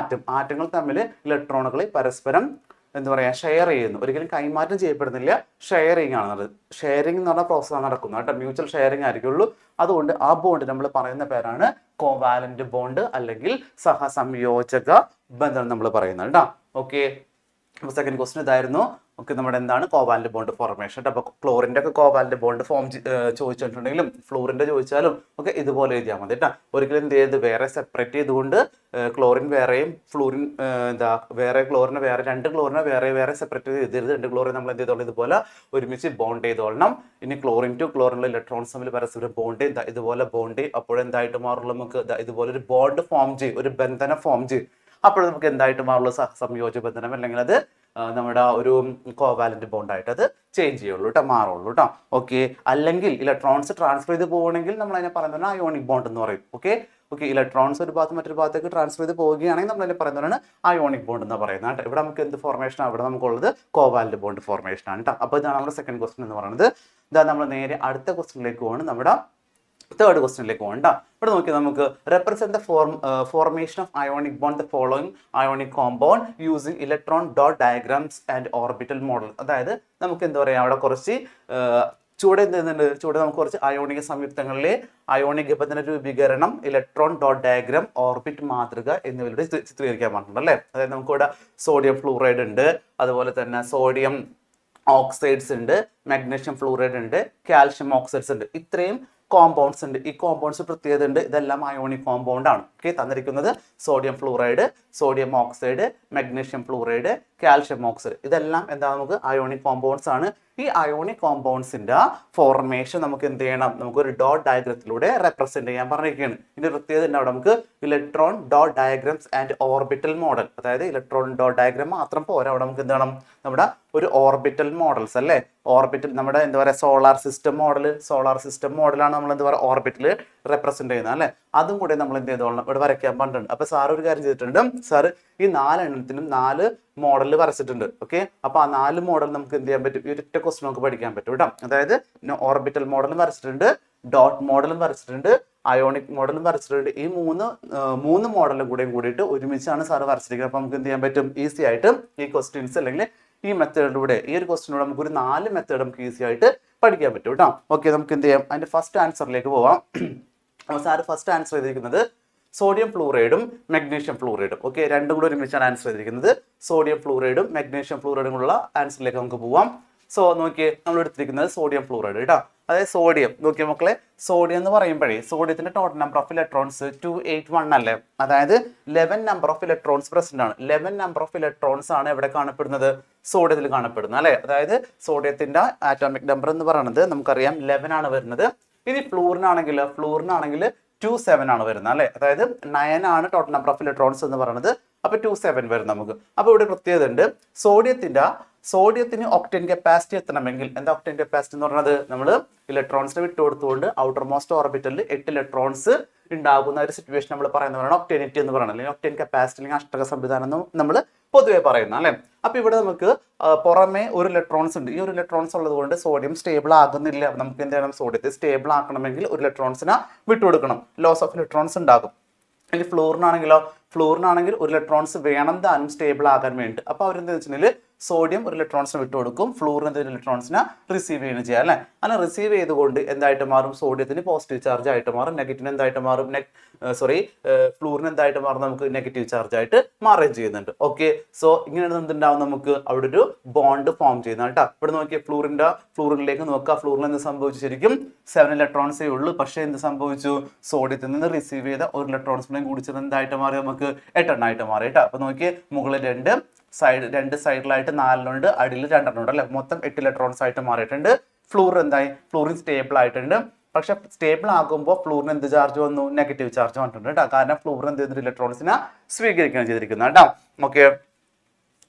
ആറ്റങ്ങൾ തമ്മിൽ ഇലക്ട്രോണുകളെ പരസ്പരം എന്താ പറയുക ഷെയർ ചെയ്യുന്നു. ഒരിക്കലും കൈമാറ്റം ചെയ്യപ്പെടുന്നില്ല, ഷെയറിംഗ് ആണ്. ഷെയറിംഗ് എന്ന് പറഞ്ഞ പ്രോസസ്സാണ് നടക്കുന്നത് കേട്ടോ. മ്യൂച്വൽ ഷെയറിംഗ് ആയിരിക്കുള്ളൂ. അതുകൊണ്ട് ആ ബോണ്ട് നമ്മൾ പറയുന്ന പേരാണ് കോവാലന്റ് ബോണ്ട് അല്ലെങ്കിൽ സഹസംയോജക ബന്ധം നമ്മൾ പറയുന്നത് കേട്ടോ. ഓക്കെ, അപ്പോൾ സെക്കൻഡ് ക്വസ്റ്റ്യൻ ഇതായിരുന്നു. ഓക്കെ, നമ്മുടെ എന്താണ് കോവാലന്റ് ബോണ്ട് ഫോർമേഷൻ. അപ്പോൾ ക്ലോറിൻ്റെ ഒക്കെ കോവാലന്റ് ബോണ്ട് ഫോം ചോദിച്ചിട്ടുണ്ടെങ്കിലും ഫ്ലൂറിൻ്റെ ചോദിച്ചാലും ഒക്കെ ഇതുപോലെ എഴുതിയാൽ മതി കേട്ടോ. ഒരിക്കലും എന്ത് ചെയ്ത് വേറെ സെപ്പറേറ്റ് ചെയ്തുകൊണ്ട് ക്ലോറിൻ വേറെയും ഫ്ലൂറിൻ വേറെ ക്ലോറിനെ വേറെ, രണ്ട് ക്ലോറിനെ വേറെ സെപ്പറേറ്റ് ചെയ്തരുത്. രണ്ട് ക്ലോറിൻ നമ്മൾ എന്ത് ചെയ്തോളൂ, ഇതുപോലെ ഒരുമിച്ച് ബോണ്ട് ചെയ്തോളണം. ഇനി ക്ലോറിൻ ടു ക്ലോറിനുള്ള ഇലക്ട്രോൺസ് തമ്മിൽ പരസ്പരം ബോണ്ട് ചെയ്ത് ഇതുപോലെ ബോണ്ട് ചെയ്യും. അപ്പോഴെന്തായിട്ട് മാറുള്ളൂ, നമുക്ക് ഇതുപോലെ ഒരു ബോണ്ട് ഫോം ചെയ്യും, ഒരു ബന്ധനം ഫോം ചെയ്യും. അപ്പോൾ നമുക്ക് എന്തായിട്ട് മാറുള്ളൂ, സഹസംയോജക ബന്ധനം അല്ലെങ്കിൽ അത് നമ്മുടെ ഒരു കോവാലന്റ് ബോണ്ടായിട്ട് അത് ചേഞ്ച് ചെയ്യുള്ളൂ കേട്ടോ, മാറുള്ളൂ കേട്ടോ. ഓക്കെ, അല്ലെങ്കിൽ ഇലക്ട്രോൺസ് ട്രാൻസ്ഫർ ചെയ്ത് പോകണമെങ്കിൽ നമ്മൾ അതിനെ പറയുന്നത് അയോണിക് ബോണ്ട് എന്ന് പറയും. ഓക്കെ, ഇലക്ട്രോൺസ് ഒരു ഭാഗത്ത് മറ്റൊരു ഭാഗത്തേക്ക് ട്രാൻസ്ഫർ ചെയ്ത് പോവുകയാണെങ്കിൽ നമ്മൾ അതിനെ പറയുന്നതാണ് അയോണിക് ബോണ്ട് എന്ന് പറയുന്നത് കേട്ടോ. ഇവിടെ നമുക്ക് എന്ത് ഫോർമേഷനാണ്, ഇവിടെ നമുക്കുള്ളത് കോവാലന്റ് ബോണ്ട് ഫോർമേഷൻ ആണ് കേട്ടോ. അപ്പോൾ ഇതാണ് നമ്മുടെ സെക്കൻഡ് ക്വസ്റ്റ്യൻ എന്ന് പറയുന്നത്. ഇതാ നമ്മൾ നേരെ അടുത്ത ക്വസ്റ്റ്യനിലേക്ക് പോകണം, നമ്മുടെ തേർഡ് ക്വസ്റ്റ്യനിലേക്ക് പോകണ്ട. ഇവിടെ നോക്കി നമുക്ക് represent the formation of ionic bond the following ionic compound using electron dot diagrams and orbital model. അതായത് നമുക്ക് എന്താ പറയുക, അവിടെ കുറച്ച് ചൂടെ നമുക്ക് കുറച്ച് അയോണിക സംയുക്തങ്ങളിലെ അയോണിക ബന്ധന രൂപീകരണം, ഇലക്ട്രോൺ ഡോട്ട് ഡയഗ്രാം, ഓർബിറ്റ് മാതൃക എന്നിവയുടെ ചിത്രീകരിക്കാൻ പറഞ്ഞിട്ടുണ്ട് അല്ലേ. അതായത് നമുക്കിവിടെ സോഡിയം ഫ്ലൂറൈഡ് ഉണ്ട്, അതുപോലെ തന്നെ സോഡിയം ഓക്സൈഡ്സ് ഉണ്ട്, മാഗ്നീഷ്യം ഫ്ലൂറൈഡ് ഉണ്ട്, കാൽഷ്യം ഓക്സൈഡ്സ് ഉണ്ട്. ഇത്രയും കോമ്പൗണ്ട്സ് ഉണ്ട്. ഈ കോമ്പൗണ്ട്സ് പ്രത്യേകത ഉണ്ട്, ഇതെല്ലാം അയോണിക് കോമ്പൗണ്ട് ആണ്. ഓക്കെ, തന്നിരിക്കുന്നത് sodium fluoride, sodium oxide, magnesium fluoride, calcium oxide, ഇതെല്ലാം എന്താ നമുക്ക് അയോണിക് കോമ്പൗണ്ട്സ് ആണ്. ഈ അയോണിക് കോമ്പൗണ്ട്സിന്റെ ഫോർമേഷൻ നമുക്ക് എന്ത് ചെയ്യണം, നമുക്കൊരു ഡോട്ട് ഡയഗ്രത്തിലൂടെ റെപ്രസെന്റ് ചെയ്യാൻ പറഞ്ഞിരിക്കുകയാണ്. ഇതിന്റെ പ്രത്യേകത ഉണ്ട്, അവിടെ നമുക്ക് electron dot diagrams and orbital model. അതായത് ഇലക്ട്രോൺ ഡോട്ട് ഡയഗ്രാം മാത്രം പോരാ, അവിടെ നമുക്ക് എന്ത് വേണം, നമ്മുടെ ഒരു ഓർബിറ്റൽ മോഡൽസ് അല്ലേ. ഓർബിറ്റൽ നമ്മുടെ എന്താ പറയുക സോളാർ സിസ്റ്റം മോഡലാണ് നമ്മൾ എന്താ പറയുക ഓർബിറ്റിൽ റെപ്രസെന്റ് ചെയ്യുന്നത് അല്ലേ. അതും കൂടെ നമ്മൾ എന്ത് ചെയ്തോളണം, ഇവിടെ വരയ്ക്കാൻ പറഞ്ഞിട്ടുണ്ട്. അപ്പോൾ സാർ ഒരു കാര്യം ചെയ്തിട്ടുണ്ട്, സാർ ഈ 4 എണ്ണത്തിനും 4 മോഡൽ വരച്ചിട്ടുണ്ട്. ഓക്കെ, അപ്പോൾ ആ 4 മോഡൽ നമുക്ക് എന്ത് ചെയ്യാൻ പറ്റും, ഈ ഒറ്റ ക്വസ്റ്റ്യൻ നമുക്ക് പഠിക്കാൻ പറ്റും കേട്ടോ. അതായത് ഓർബിറ്റൽ മോഡലും വരച്ചിട്ടുണ്ട്, ഡോട്ട് മോഡലും വരച്ചിട്ടുണ്ട്, അയോണിക് മോഡലും വരച്ചിട്ടുണ്ട്. ഈ മൂന്ന് മോഡലും കൂടിയിട്ട് ഒരുമിച്ചാണ് സാർ വരച്ചിരിക്കുന്നത്. അപ്പോൾ നമുക്ക് എന്ത് ചെയ്യാൻ പറ്റും, ഈസി ആയിട്ട് ഈ ക്വസ്റ്റ്യൻസ് അല്ലെങ്കിൽ ഈ മെത്തേഡിലൂടെ, ഈ ഒരു ക്വസ്റ്റ്യനോട് നമുക്ക് ഒരു 4 മെത്തേഡ് നമുക്ക് ഈസി ആയിട്ട് പഠിക്കാൻ പറ്റും കേട്ടോ. ഓക്കെ, നമുക്ക് എന്ത് ചെയ്യാം, അതിന്റെ ഫസ്റ്റ് ആൻസറിലേക്ക് പോവാം. അപ്പോൾ സാർ ഫസ്റ്റ് ആൻസർ ചെയ്തിരിക്കുന്നത് സോഡിയം ഫ്ലൂറൈഡും മാഗ്നീഷ്യം ഫ്ലൂറൈഡും. ഓക്കെ, രണ്ടും കൂടെ ഒരുമിച്ചാണ് ആൻസർ ചെയ്തിരിക്കുന്നത്. സോഡിയം ഫ്ലൂറൈഡും മാഗ്നീഷ്യം ഫ്ലൂറൈഡും ഉള്ള ആൻസറിലേക്ക് നമുക്ക് പോവാം. സോ നോക്കിയേ, നമ്മൾ എടുത്തിരിക്കുന്നത് സോഡിയം ഫ്ലൂറൈഡ് കേട്ടോ. അതായത് സോഡിയം നോക്കിയ മക്കളെ, സോഡിയം എന്ന് പറയുമ്പോഴേ സോഡിയത്തിന്റെ ടോട്ടൽ നമ്പർ ഓഫ് ഇലക്ട്രോൺസ് 281 അല്ലേ. അതായത് 11 നമ്പർ ഓഫ് ഇലക്ട്രോൺസ് പ്രസന്റ് ആണ്. 11 നമ്പർ ഓഫ് ഇലക്ട്രോൺസ് ആണ് എവിടെ കാണപ്പെടുന്നത്, സോഡിയത്തിൽ കാണപ്പെടുന്നത് അല്ലേ. അതായത് സോഡിയത്തിന്റെ ആറ്റോമിക് നമ്പർ എന്ന് പറയുന്നത് നമുക്കറിയാം 11 ആണ് വരുന്നത്. ഇനി ഫ്ലൂറിനാണെങ്കിൽ 27 ആണ് വരുന്നത് അല്ലേ. അതായത് 9 ആണ് ടോട്ടൽ നമ്പർ ഓഫ് ഇലക്ട്രോൺസ് എന്ന് പറയുന്നത്. അപ്പോൾ 27 വരും നമുക്ക്. അപ്പോൾ ഇവിടെ പ്രത്യേകത ഉണ്ട്, സോഡിയത്തിന് ഒക്ടേൻ കപ്പാസിറ്റി എത്തണമെങ്കിൽ, എന്താ ഒക്ടേൻ കപ്പാസിറ്റി എന്ന് പറയുന്നത്, നമ്മൾ ഇലക്ട്രോൺസിനെ വിട്ടുകൊടുത്തുകൊണ്ട് ഔട്ടർ മോസ്റ്റ് ഓർബിറ്റലിൽ 8 ഇലക്ട്രോൺസ് ഉണ്ടാകുന്ന ഒരു സിറ്റുവേഷൻ നമ്മൾ പറയുന്നവരാണ് ഒക്ടേനിറ്റി എന്ന് പറയുന്നത്, അല്ലെങ്കിൽ ഒക്ടേൻ കപ്പാസിറ്റി അല്ലെങ്കിൽ അഷ്ടക സംവിധാനം എന്ന് നമ്മൾ പൊതുവെ പറയുന്നത് അല്ലേ. അപ്പൊ ഇവിടെ നമുക്ക് പുറമെ ഒരു ഇലക്ട്രോൺസ് ഉണ്ട്. ഈ ഒരു ഇലക്ട്രോൺസ് ഉള്ളത് കൊണ്ട് സോഡിയം സ്റ്റേബിൾ ആകുന്നില്ല. നമുക്ക് എന്ത് ചെയ്യണം? സോഡിയത്തെ സ്റ്റേബിൾ ആക്കണമെങ്കിൽ ഒരു ഇലക്ട്രോൺസിനെ വിട്ടുകൊടുക്കണം. ലോസ് ഓഫ് ഇലക്ട്രോൺസ് ഉണ്ടാകും. ഇനി ഫ്ലൂറിനാണെങ്കിൽ ഒരു ഇലക്ട്രോൺസ് വേണം താനും സ്റ്റേബിൾ ആകാൻ വേണ്ടി. അപ്പോൾ അവരെന്താ വെച്ചിട്ടുണ്ടെങ്കിൽ സോഡിയം ഒരു ഇലക്ട്രോൺസിനെ വിട്ടുകൊടുക്കും, ഫ്ലൂറിന് എന്തൊരു ഇലക്ട്രോൺസിനെ റിസീവ് ചെയ്യുകയും ചെയ്യുക അല്ലേ. അങ്ങനെ റിസീവ് ചെയ്തുകൊണ്ട് എന്തായിട്ട് മാറും? സോഡിയത്തിന് പോസിറ്റീവ് ചാർജ് ആയിട്ട് മാറും, നെഗറ്റീവിന് എന്തായിട്ട് മാറും? ഫ്ലൂറിന് എന്തായിട്ട് മാറും? നമുക്ക് നെഗറ്റീവ് ചാർജ് ആയിട്ട് മാറുകയും ചെയ്യുന്നുണ്ട്. ഓക്കെ, സോ ഇങ്ങനെയാണ് എന്തുണ്ടാവും? നമുക്ക് അവിടെ ഒരു ബോണ്ട് ഫോം ചെയ്യുന്നത് കേട്ടോ. ഇവിടെ നോക്കിയാൽ ഫ്ലൂറിനിലേക്ക് നോക്കുക. ഫ്ലൂറിന് എന്ത് സംഭവിച്ചു? ശരിക്കും 7 ഇലക്ട്രോൺസേ ഉള്ളൂ. പക്ഷേ എന്ത് സംഭവിച്ചു? സോഡിയത്തിൽ നിന്ന് റിസീവ് ചെയ്ത ഒരു ഇലക്ട്രോൺസിനെയും കൂടി ചേർന്ന് എന്തായിട്ട് മാറി? നമുക്ക് 8 എണ്ണമായിട്ട് മാറി കേട്ടോ. അപ്പൊ നോക്കിയേ, മുകളിൽ രണ്ട് സൈഡിലായിട്ട് 4 ഉണ്ട്, അടിയിൽ 2 ഉണ്ട് അല്ലെ. മൊത്തം 8 ഇലക്ട്രോൺസ് ആയിട്ട് മാറിയിട്ടുണ്ട്. ഫ്ലൂറിൻ സ്റ്റേബിൾ ആയിട്ടുണ്ട്. പക്ഷെ സ്റ്റേബിൾ ആകുമ്പോൾ ഫ്ലൂറിന് എന്ത് ചാർജ് വന്നു? നെഗറ്റീവ് ചാർജ് വന്നിട്ടുണ്ട് കേട്ടോ. കാരണം ഫ്ലൂറിന് എന്ത് ചെയ്തിട്ട് ഇലക്ട്രോൺസിനെ സ്വീകരിക്കുകയാണ് ചെയ്തിരിക്കുന്നത് കേട്ടോ. ഓക്കെ,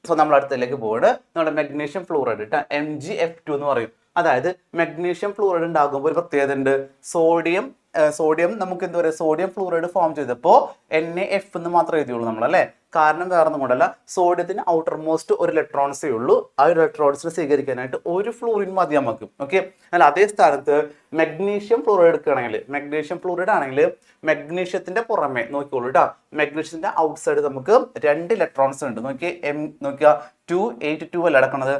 സോ നമ്മൾ അടുത്തതിലേക്ക് പോവാണ്. നമ്മുടെ മെഗ്നീഷ്യം ഫ്ലൂറൈഡ് കേട്ടോ, MgF2 എന്ന് പറയും. അതായത് മെഗ്നീഷ്യം ഫ്ലൂറൈഡ് ഉണ്ടാകുമ്പോൾ ഒരു പ്രത്യേകത ഉണ്ട്. സോഡിയം നമുക്ക് എന്താ പറയുക? സോഡിയം ഫ്ലൂറൈഡ് ഫോം ചെയ്തപ്പോൾ NaF എന്ന് മാത്രമേ എഴുതിയുള്ളൂ നമ്മൾ അല്ലേ. കാരണം വേറെ ഒന്നും കൊണ്ടല്ല, സോഡിയത്തിന് ഔട്ടർ മോസ്റ്റ് ഒരു ഇലക്ട്രോൺസേ ഉള്ളൂ. ആ ഒരു ഇലക്ട്രോൺസിനെ സ്വീകരിക്കാനായിട്ട് ഒരു ഫ്ലൂറിൻ മതി നമുക്ക്. ഓക്കെ, എന്നാൽ അതേ സ്ഥാനത്ത് മെഗ്നീഷ്യം ഫ്ലൂറൈഡ് എടുക്കുകയാണെങ്കിൽ, മെഗ്നീഷ്യത്തിന്റെ പുറമെ നോക്കിക്കോളൂ കേട്ടോ. മെഗ്നീഷ്യത്തിന്റെ ഔട്ട് സൈഡ് നമുക്ക് 2 ഇലക്ട്രോൺസ് ഉണ്ട്. നോക്കിയാ 282 അല്ല അടക്കണത്.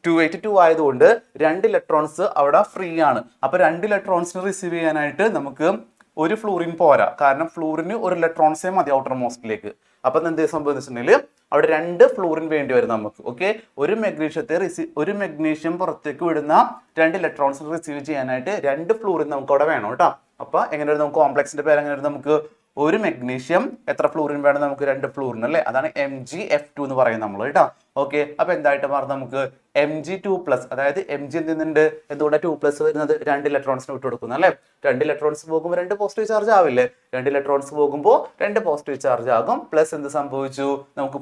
282 ആയതുകൊണ്ട് 2 ഇലക്ട്രോൺസ് അവിടെ ഫ്രീ ആണ്. അപ്പൊ 2 ഇലക്ട്രോൺസിന് റിസീവ് ചെയ്യാനായിട്ട് നമുക്ക് ഒരു ഫ്ലൂറിൻ പോരാ. കാരണം ഫ്ലൂറിന് ഒരു ഇലക്ട്രോൺസേ മതി ഔട്ടർ മോസ്റ്റിലേക്ക്. അപ്പൊ എന്ത് സംഭവിച്ചിട്ടുണ്ടെങ്കിൽ അവിടെ 2 ഫ്ലൂറിൻ വേണ്ടി വരും നമുക്ക്. ഓക്കെ, ഒരു മെഗ്നീഷ്യം പുറത്തേക്ക് വിടുന്ന 2 ഇലക്ട്രോൺസിന് റിസീവ് ചെയ്യാനായിട്ട് 2 ഫ്ലൂറിൻ നമുക്ക് അവിടെ വേണം കേട്ടോ. അപ്പൊ എങ്ങനെ നമുക്ക് കോംപ്ലക്സിന്റെ പേര് എങ്ങനെ നമുക്ക് ഒരു മെഗ്നീഷ്യം എത്ര ഫ്ലൂറിൻ വേണം? നമുക്ക് 2 ഫ്ലൂറിൻ അല്ലേ. അതാണ് MgF2 എന്ന് പറയുന്നത് നമ്മൾ കേട്ടോ. ഓക്കെ, അപ്പൊ എന്തായിട്ട് മാറും? നമുക്ക് Mg2+. അതായത് Mg എന്തുണ്ട്? എന്തുകൊണ്ടാണ് 2+ വരുന്നത്? 2 ഇലക്ട്രോൺസിന് വിട്ടു കൊടുക്കുന്നു അല്ലെ. 2 ഇലക്ട്രോൺസ് പോകുമ്പോൾ 2 പോസിറ്റീവ് ചാർജ് ആവില്ലേ? 2 ഇലക്ട്രോൺസ് പോകുമ്പോൾ 2 പോസിറ്റീവ് ചാർജ് ആകും. പ്ലസ് എന്ത് സംഭവിച്ചു? നമുക്ക്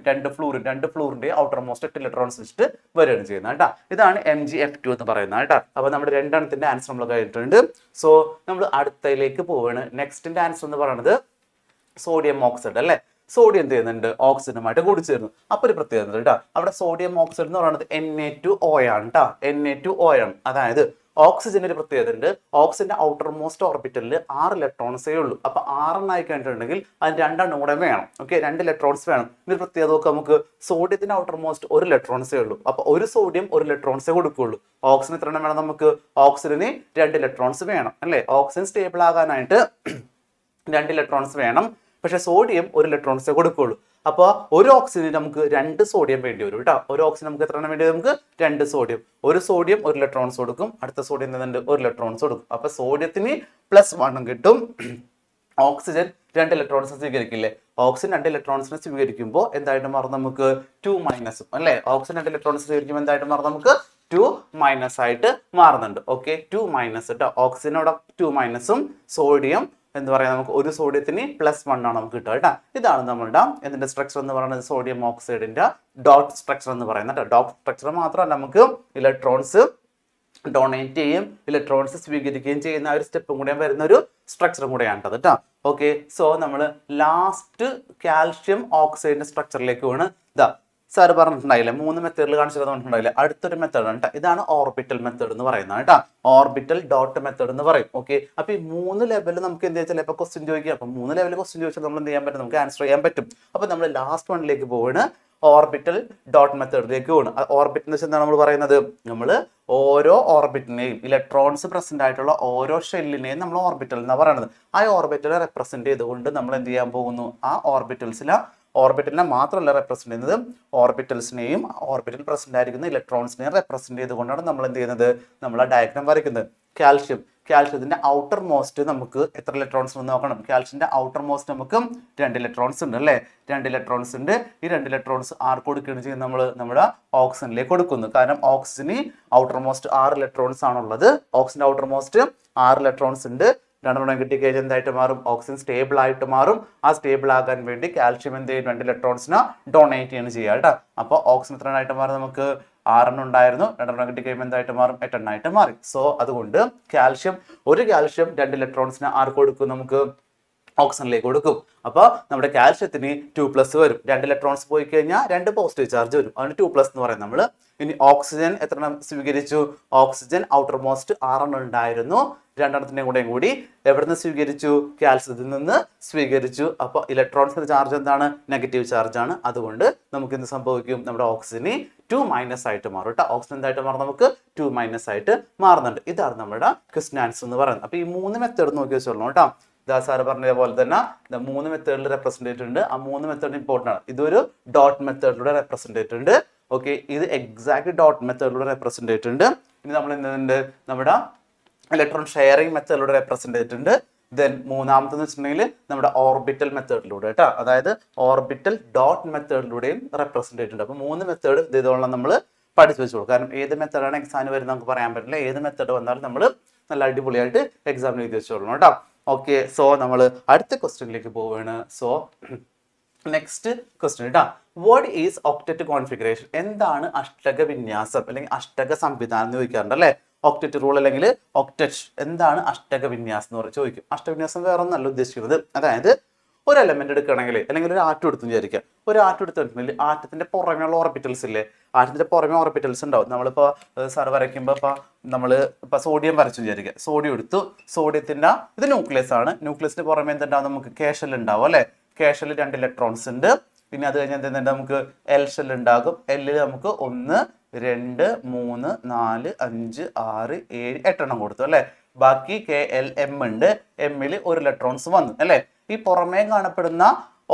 രണ്ട് ഫ്ലൂറിന്റെ ഔട്ടർ മോസ്റ്റ് 8 ഇലക്ട്രോൺസ് വെച്ചിട്ട് വരികയാണ് ചെയ്യുന്നത് കേട്ടോ. ഇതാണ് MgF2 എന്ന് പറയുന്നത് കേട്ടോ. അപ്പൊ നമ്മുടെ 2 ആൻസർ നമ്മൾ കഴിഞ്ഞിട്ടുണ്ട്. സോ നമ്മൾ അടുത്തതിലേക്ക് പോവാണ്. നെക്സ്റ്റിന്റെ ആൻസർ എന്ന് പറയുന്നത് സോഡിയം ഓക്സൈഡ് അല്ലേ. സോഡിയം എന്ത് ചെയ്യുന്നുണ്ട്? ഓക്സിജനുമായിട്ട് കൂടിച്ചേരുന്നു. അപ്പൊ ഒരു പ്രത്യേകത കേട്ടോ, അവിടെ സോഡിയം ഓക്സൈഡ് എന്ന് പറയുന്നത് Na2O ആണ് കേട്ടോ. Na2O ആണ്. അതായത് ഓക്സിജന്റെ ഒരു പ്രത്യേകത ഉണ്ട്. ഓക്സിജന്റെ ഔട്ടർ മോസ്റ്റ് ഓർബിറ്റലിൽ 6 ഇലക്ട്രോൺസേ ഉള്ളൂ. അപ്പൊ 6 ആയി കഴിഞ്ഞിട്ടുണ്ടെങ്കിൽ അതിന് 2 കൂടെ വേണം. ഓക്കെ, 2 ഇലക്ട്രോൺസ് വേണം. ഇതിന്റെ പ്രത്യേകത നോക്കുക, നമുക്ക് സോഡിയത്തിന്റെ ഔട്ടർ മോസ്റ്റ് ഒരു ഇലക്ട്രോൺസേ ഉള്ളൂ. അപ്പൊ ഒരു സോഡിയം ഒരു ഇലക്ട്രോൺസേ കൊടുക്കുള്ളൂ. ഓക്സിജൻ എത്ര എണ്ണം വേണം? നമുക്ക് ഓക്സിജന് 2 ഇലക്ട്രോൺസ് വേണം അല്ലേ. ഓക്സിജൻ സ്റ്റേബിൾ ആകാനായിട്ട് 2 ഇലക്ട്രോൺസ് വേണം. പക്ഷെ സോഡിയം ഒരു ഇലക്ട്രോൺസേ കൊടുക്കുള്ളൂ. അപ്പോൾ ഒരു ഓക്സിജന് നമുക്ക് 2 സോഡിയം വേണ്ടി വരും കേട്ടോ. ഒരു ഓക്സിജൻ നമുക്ക് എത്ര എണ്ണം വേണ്ടി വരും? നമുക്ക് 2 സോഡിയം. ഒരു സോഡിയം ഒരു ഇലക്ട്രോൺസ് കൊടുക്കും, അടുത്ത സോഡിയം എന്തുണ്ട്? ഒരു ഇലക്ട്രോൺസ് കൊടുക്കും. അപ്പൊ സോഡിയത്തിന് +1 കിട്ടും. ഓക്സിജൻ 2 ഇലക്ട്രോൺസ് സ്വീകരിക്കില്ലേ? ഓക്സിജൻ 2 ഇലക്ട്രോൺസിനെ സ്വീകരിക്കുമ്പോൾ എന്തായിട്ട് മാറും? നമുക്ക് 2- അല്ലേ. ഓക്സിജൻ 2 ഇലക്ട്രോൺസ് സ്വീകരിക്കുമ്പോൾ എന്തായിട്ട് മാറും? നമുക്ക് 2- ആയിട്ട് മാറുന്നുണ്ട്. ഓക്കെ, 2- കേട്ടോ. ഓക്സിജനോടെ 2-ഉം സോഡിയം എന്ന് പറയാം, നമുക്ക് ഒരു സോഡിയത്തിന് +1 ആണ് നമുക്ക് കിട്ടുക കേട്ടോ. ഇതാണ് നമ്മളുടെ ഇതിന്റെ സ്ട്രക്ചർ എന്ന് പറയുന്നത്, സോഡിയം ഓക്സൈഡിന്റെ ഡോട്ട് സ്ട്രക്ചർ എന്ന് പറയുന്നത്. ഡോട്ട് സ്ട്രക്ചർ മാത്രമല്ല, നമുക്ക് ഇലക്ട്രോൺസ് ഡൊണേറ്റ് ചെയ്യും, ഇലക്ട്രോൺസ് സ്വീകരിക്കുകയും ചെയ്യുന്ന ഒരു സ്റ്റെപ്പും കൂടെ വരുന്ന ഒരു സ്ട്രക്ചറും കൂടെയാണ് കേട്ടോ. ഓക്കെ, സോ നമ്മൾ ലാസ്റ്റ് കാൽഷ്യം ഓക്സൈഡിന്റെ സ്ട്രക്ചറിലേക്ക് ആണ്. ഇതാ സാർ പറഞ്ഞിട്ടുണ്ടായില്ലേ, 3 മെത്തേഡിൽ കാണിച്ചു തന്നിട്ടുണ്ടായില്ലേ. അടുത്തൊരു മെത്തേഡ് ആണ് കേട്ടോ. ഇതാണ് ഓർബിറ്റൽ മെത്തേഡ് എന്ന് പറയുന്നത് കേട്ടോ. ഓർബിറ്റൽ ഡോട്ട് മെത്തേഡ് എന്ന് പറയും. ഓക്കെ, അപ്പൊ ഈ 3 ലെവലിൽ നമുക്ക് എന്ത് വെച്ചാൽ ഇപ്പൊ ക്വസ്റ്റ്യൻ ചോദിക്കുക. അപ്പൊ 3 ലെവലിൽ ക്വസ്റ്റ്യൻ ചോദിച്ചാൽ നമ്മൾ എന്ത് ചെയ്യാൻ പറ്റും? നമുക്ക് ആൻസർ ചെയ്യാൻ പറ്റും. അപ്പൊ നമ്മൾ ലാസ്റ്റ് വണ്ണിലേക്ക് പോവാണ്, ഓർബിറ്റൽ ഡോട്ട് മെത്തേഡിലേക്ക് പോവാണ്. ഓർബിറ്റ് എന്ന് വെച്ചാൽ എന്താണ് നമ്മൾ പറയുന്നത്? നമ്മൾ ഓരോ ഓർബിറ്റിനെയും, ഇലക്ട്രോൺസ് പ്രസന്റ് ആയിട്ടുള്ള ഓരോ ഷെല്ലിനെയും നമ്മൾ ഓർബിറ്റൽ എന്നാണ് പറയുന്നത്. ആ ഓർബിറ്റൽ റെപ്രസെന്റ് ചെയ്തുകൊണ്ട് നമ്മൾ എന്ത് ചെയ്യാൻ പോകുന്നു? ആ ഓർബിറ്റലിനെ മാത്രമല്ല റെപ്രസെന്റ് ചെയ്യുന്നത്, ഓർബിറ്റൽസിനെയും ഓർബിറ്റൽ പ്രസന്റ് ആയിരിക്കുന്ന ഇലക്ട്രോൺസിനെയും റെപ്രസെന്റ് ചെയ്തുകൊണ്ടാണ് നമ്മൾ എന്ത് ചെയ്യുന്നത്? നമ്മൾ ആ ഡയഗ്രാം വരയ്ക്കുന്നത്. കാൽഷ്യത്തിന്റെ ഔട്ടർ മോസ്റ്റ് നമുക്ക് എത്ര ഇലക്ട്രോൺസ് ഉണ്ട് നോക്കണം. കാൽഷ്യത്തിന്റെ ഔട്ടർ മോസ്റ്റ് നമുക്ക് 2 ഇലക്ട്രോൺസ് ഉണ്ട് അല്ലേ. 2 ഇലക്ട്രോൺസ് ഉണ്ട്. ഈ 2 ഇലക്ട്രോൺസ് ആർക്ക് കൊടുക്കുകയാണ് ചെയ്യുന്നത്? നമ്മൾ നമ്മുടെ ഓക്സിജനിലേക്ക് കൊടുക്കുന്നു. കാരണം ഓക്സിജന് ഔട്ടർ മോസ്റ്റ് 6 ഇലക്ട്രോൺസ് ആണുള്ളത്. ഓക്സിജന്റെ ഔട്ടർ മോസ്റ്റ് 6 ഇലക്ട്രോൺസ് ഉണ്ട്. 2 കിട്ടിക്കഴിഞ്ഞാൽ എന്തായിട്ട് മാറും? ഓക്സിജൻ സ്റ്റേബിൾ ആയിട്ട് മാറും. ആ സ്റ്റേബിൾ ആകാൻ വേണ്ടി കാൽഷ്യം എന്ത് ചെയ്യും? 2 ഇലക്ട്രോൺസിനെ ഡൊണേറ്റ് ചെയ്യാണ് ചെയ്യുക കേട്ടോ. അപ്പോൾ ഓക്സിജൻ എത്ര ആയിട്ട് മാറും? നമുക്ക് 6 ഉണ്ടായിരുന്നു. 2 കിട്ടിക്കഴിയുമ്പോൾ എന്തായിട്ട് മാറും? 8 മാറി. സോ അതുകൊണ്ട് കാൽഷ്യം 2 ഇലക്ട്രോൺസിനെ ആർക്ക് കൊടുക്കും? നമുക്ക് ഓക്സിജനിലേക്ക് കൊടുക്കും. അപ്പോൾ നമ്മുടെ കാൽഷ്യത്തിന് 2+ വരും. 2 ഇലക്ട്രോൺസ് പോയി കഴിഞ്ഞാൽ 2 പോസിറ്റീവ് ചാർജ് വരും. അതുകൊണ്ട് 2+ എന്ന് പറയും നമ്മൾ. ഇനി ഓക്സിജൻ എത്രണ്ണം സ്വീകരിച്ചു? ഓക്സിജൻ ഔട്ടർ മോസ്റ്റ് 6 ഉണ്ടായിരുന്നു. 2 കൂടി എവിടെ നിന്ന് സ്വീകരിച്ചു? കാൽസ്യത്തിൽ നിന്ന് സ്വീകരിച്ചു. അപ്പോൾ ഇലക്ട്രോൺസിന്റെ ചാർജ് എന്താണ്? നെഗറ്റീവ് ചാർജ് ആണ്. അതുകൊണ്ട് നമുക്ക് എന്ത് സംഭവിക്കും? നമ്മുടെ ഓക്സിജന് 2- ആയിട്ട് മാറും കേട്ടോ. ഓക്സിജൻ എന്തായിട്ട് മാറും? നമുക്ക് 2- ആയിട്ട് മാറുന്നുണ്ട്. ഇതാണ് നമ്മുടെ ക്വസ്റ്റ്യൻ ആൻസർ എന്ന് പറയുന്നത്. അപ്പോൾ ഈ 3 മെത്തേഡ് നോക്കി വെച്ചോളൂ കേട്ടോ. സാറ് പറഞ്ഞ പോലെ തന്നെ 3 മെത്തേഡിൽ റെപ്രസെൻറ്റേറ്റ് ഉണ്ട്. ആ 3 മെത്തേഡ് ഇമ്പോർട്ടൻ്റ് ആണ്. ഇതൊരു ഡോട്ട് മെത്തേഡിലൂടെ റെപ്രസെൻറ്റേറ്റ് ഉണ്ട്. ഓക്കെ, ഇത് എക്സാക്ട് ഡോട്ട് മെത്തേഡിലൂടെ റെപ്രസെൻറ്റേറ്റ് ഉണ്ട്. ഇനി നമ്മൾ എന്തുണ്ട്? നമ്മുടെ ഇലക്ട്രോൺ ഷെയറിംഗ് മെത്തേഡിലൂടെ റെപ്രസെൻറ്റേറ്റ് ഉണ്ട്. ദെൻ മൂന്നാമത്തെന്ന് വെച്ചിട്ടുണ്ടെങ്കിൽ നമ്മുടെ ഓർബിറ്റൽ മെത്തേഡിലൂടെ കേട്ടോ, അതായത് ഓർബിറ്റൽ ഡോട്ട് മെത്തേഡിലൂടെയും റെപ്രസെൻറ്റേറ്റ് ഉണ്ട്. അപ്പോൾ 3 മെത്തേഡ് ഇതോളം നമ്മൾ പഠിച്ചു വെച്ചോളൂ. കാരണം ഏത് മെത്തേഡാണ് എക്സാമിന് വരുന്നത് നമുക്ക് പറയാൻ പറ്റില്ല. ഏത് മെത്തേഡ് വന്നാലും നമ്മൾ നല്ല അടിപൊളിയായിട്ട് എക്സാമിന് എഴുതി വെച്ചോളണം കേട്ടോ. ഓക്കെ, സോ നമ്മൾ അടുത്ത ക്വസ്റ്റ്യനിലേക്ക് പോവുകയാണ്. സോ നെക്സ്റ്റ് ക്വസ്റ്റ്യൻ കേട്ടോ, വാട്ട് ഈസ് ഒക്ടറ്റ് കോൺഫിഗറേഷൻ? എന്താണ് അഷ്ടക വിന്യാസം അല്ലെങ്കിൽ അഷ്ടക സംവിധാനം എന്ന് ചോദിക്കാറുണ്ട് അല്ലേ. ഒക്ടറ്റ് റൂൾ അല്ലെങ്കിൽ ഒക്ടറ്റ് എന്താണ് അഷ്ടക വിന്യാസം എന്ന് പറഞ്ഞ് ചോദിക്കും. അഷ്ടവിന്യാസം വേറെ ഒന്നല്ല ഉദ്ദേശിക്കുന്നത്. അതായത് ഒരു എലമെന്റ് എടുക്കണമെങ്കിൽ അല്ലെങ്കിൽ ഒരു ആറ്റം എടുത്തു വിചാരിക്കുക. ഒരു ആറ്റം എടുത്തിട്ടുണ്ടെങ്കിൽ ആറ്റത്തിന്റെ പുറമെയുള്ള ഓർബിറ്റൽസ് ഇല്ലേ, ആറ്റത്തിന്റെ പുറമെ ഓർബിറ്റൽസ് ഉണ്ടാവും. നമ്മളിപ്പോൾ സാർ വരയ്ക്കുമ്പോൾ ഇപ്പോൾ സോഡിയം വരച്ചു വിചാരിക്കുക. സോഡിയം എടുത്തു. സോഡിയത്തിന്റെ ഇത് ന്യൂക്ലിയസ് ആണ്. ന്യൂക്ലിയസിന് പുറമെ എന്തുണ്ടാവും? നമുക്ക് കെ ഷെൽ ഉണ്ടാവും അല്ലെ. കെ ഷെല്ലിൽ 2 ഇലക്ട്രോൺസ് ഉണ്ട്. പിന്നെ അത് കഴിഞ്ഞാൽ എന്തുണ്ട്? നമുക്ക് എൽ ഷെൽ ഉണ്ടാകും. എല്ലിൽ നമുക്ക് 1, 2, 3, 4, 5, 6, 7, 8 കൊടുത്തു അല്ലെ. ബാക്കി കെ എൽ എം ഉണ്ട്. എമ്മിൽ 1 ഇലക്ട്രോൺസ് വന്നു അല്ലെ. ഈ പുറമേ കാണപ്പെടുന്ന